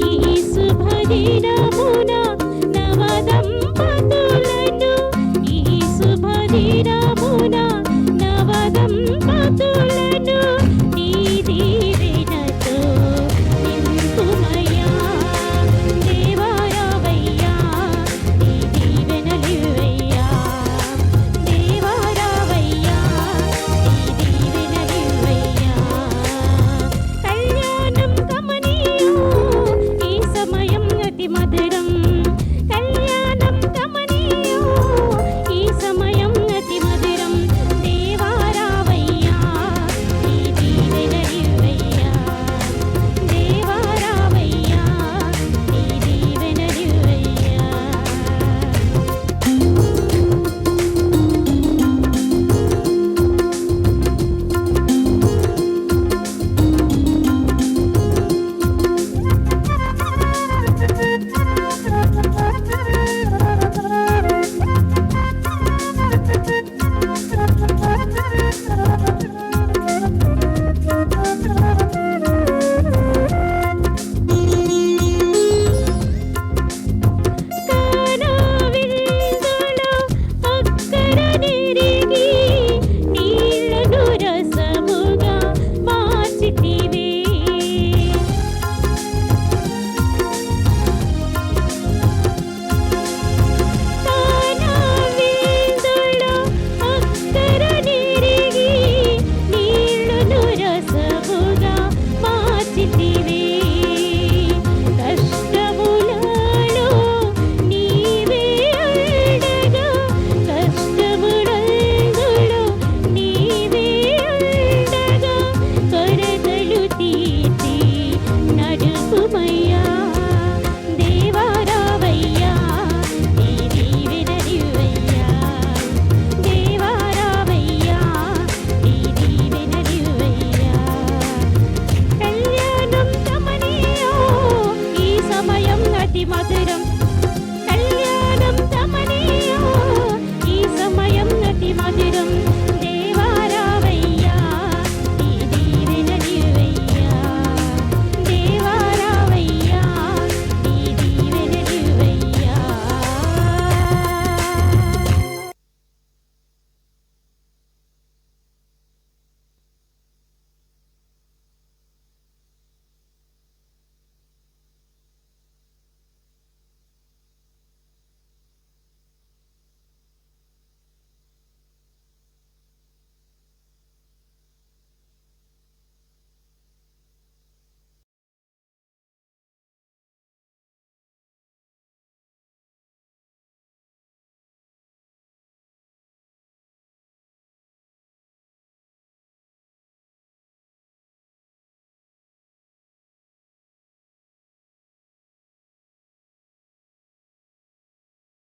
ఈ శుభదినమున నవదంపతులు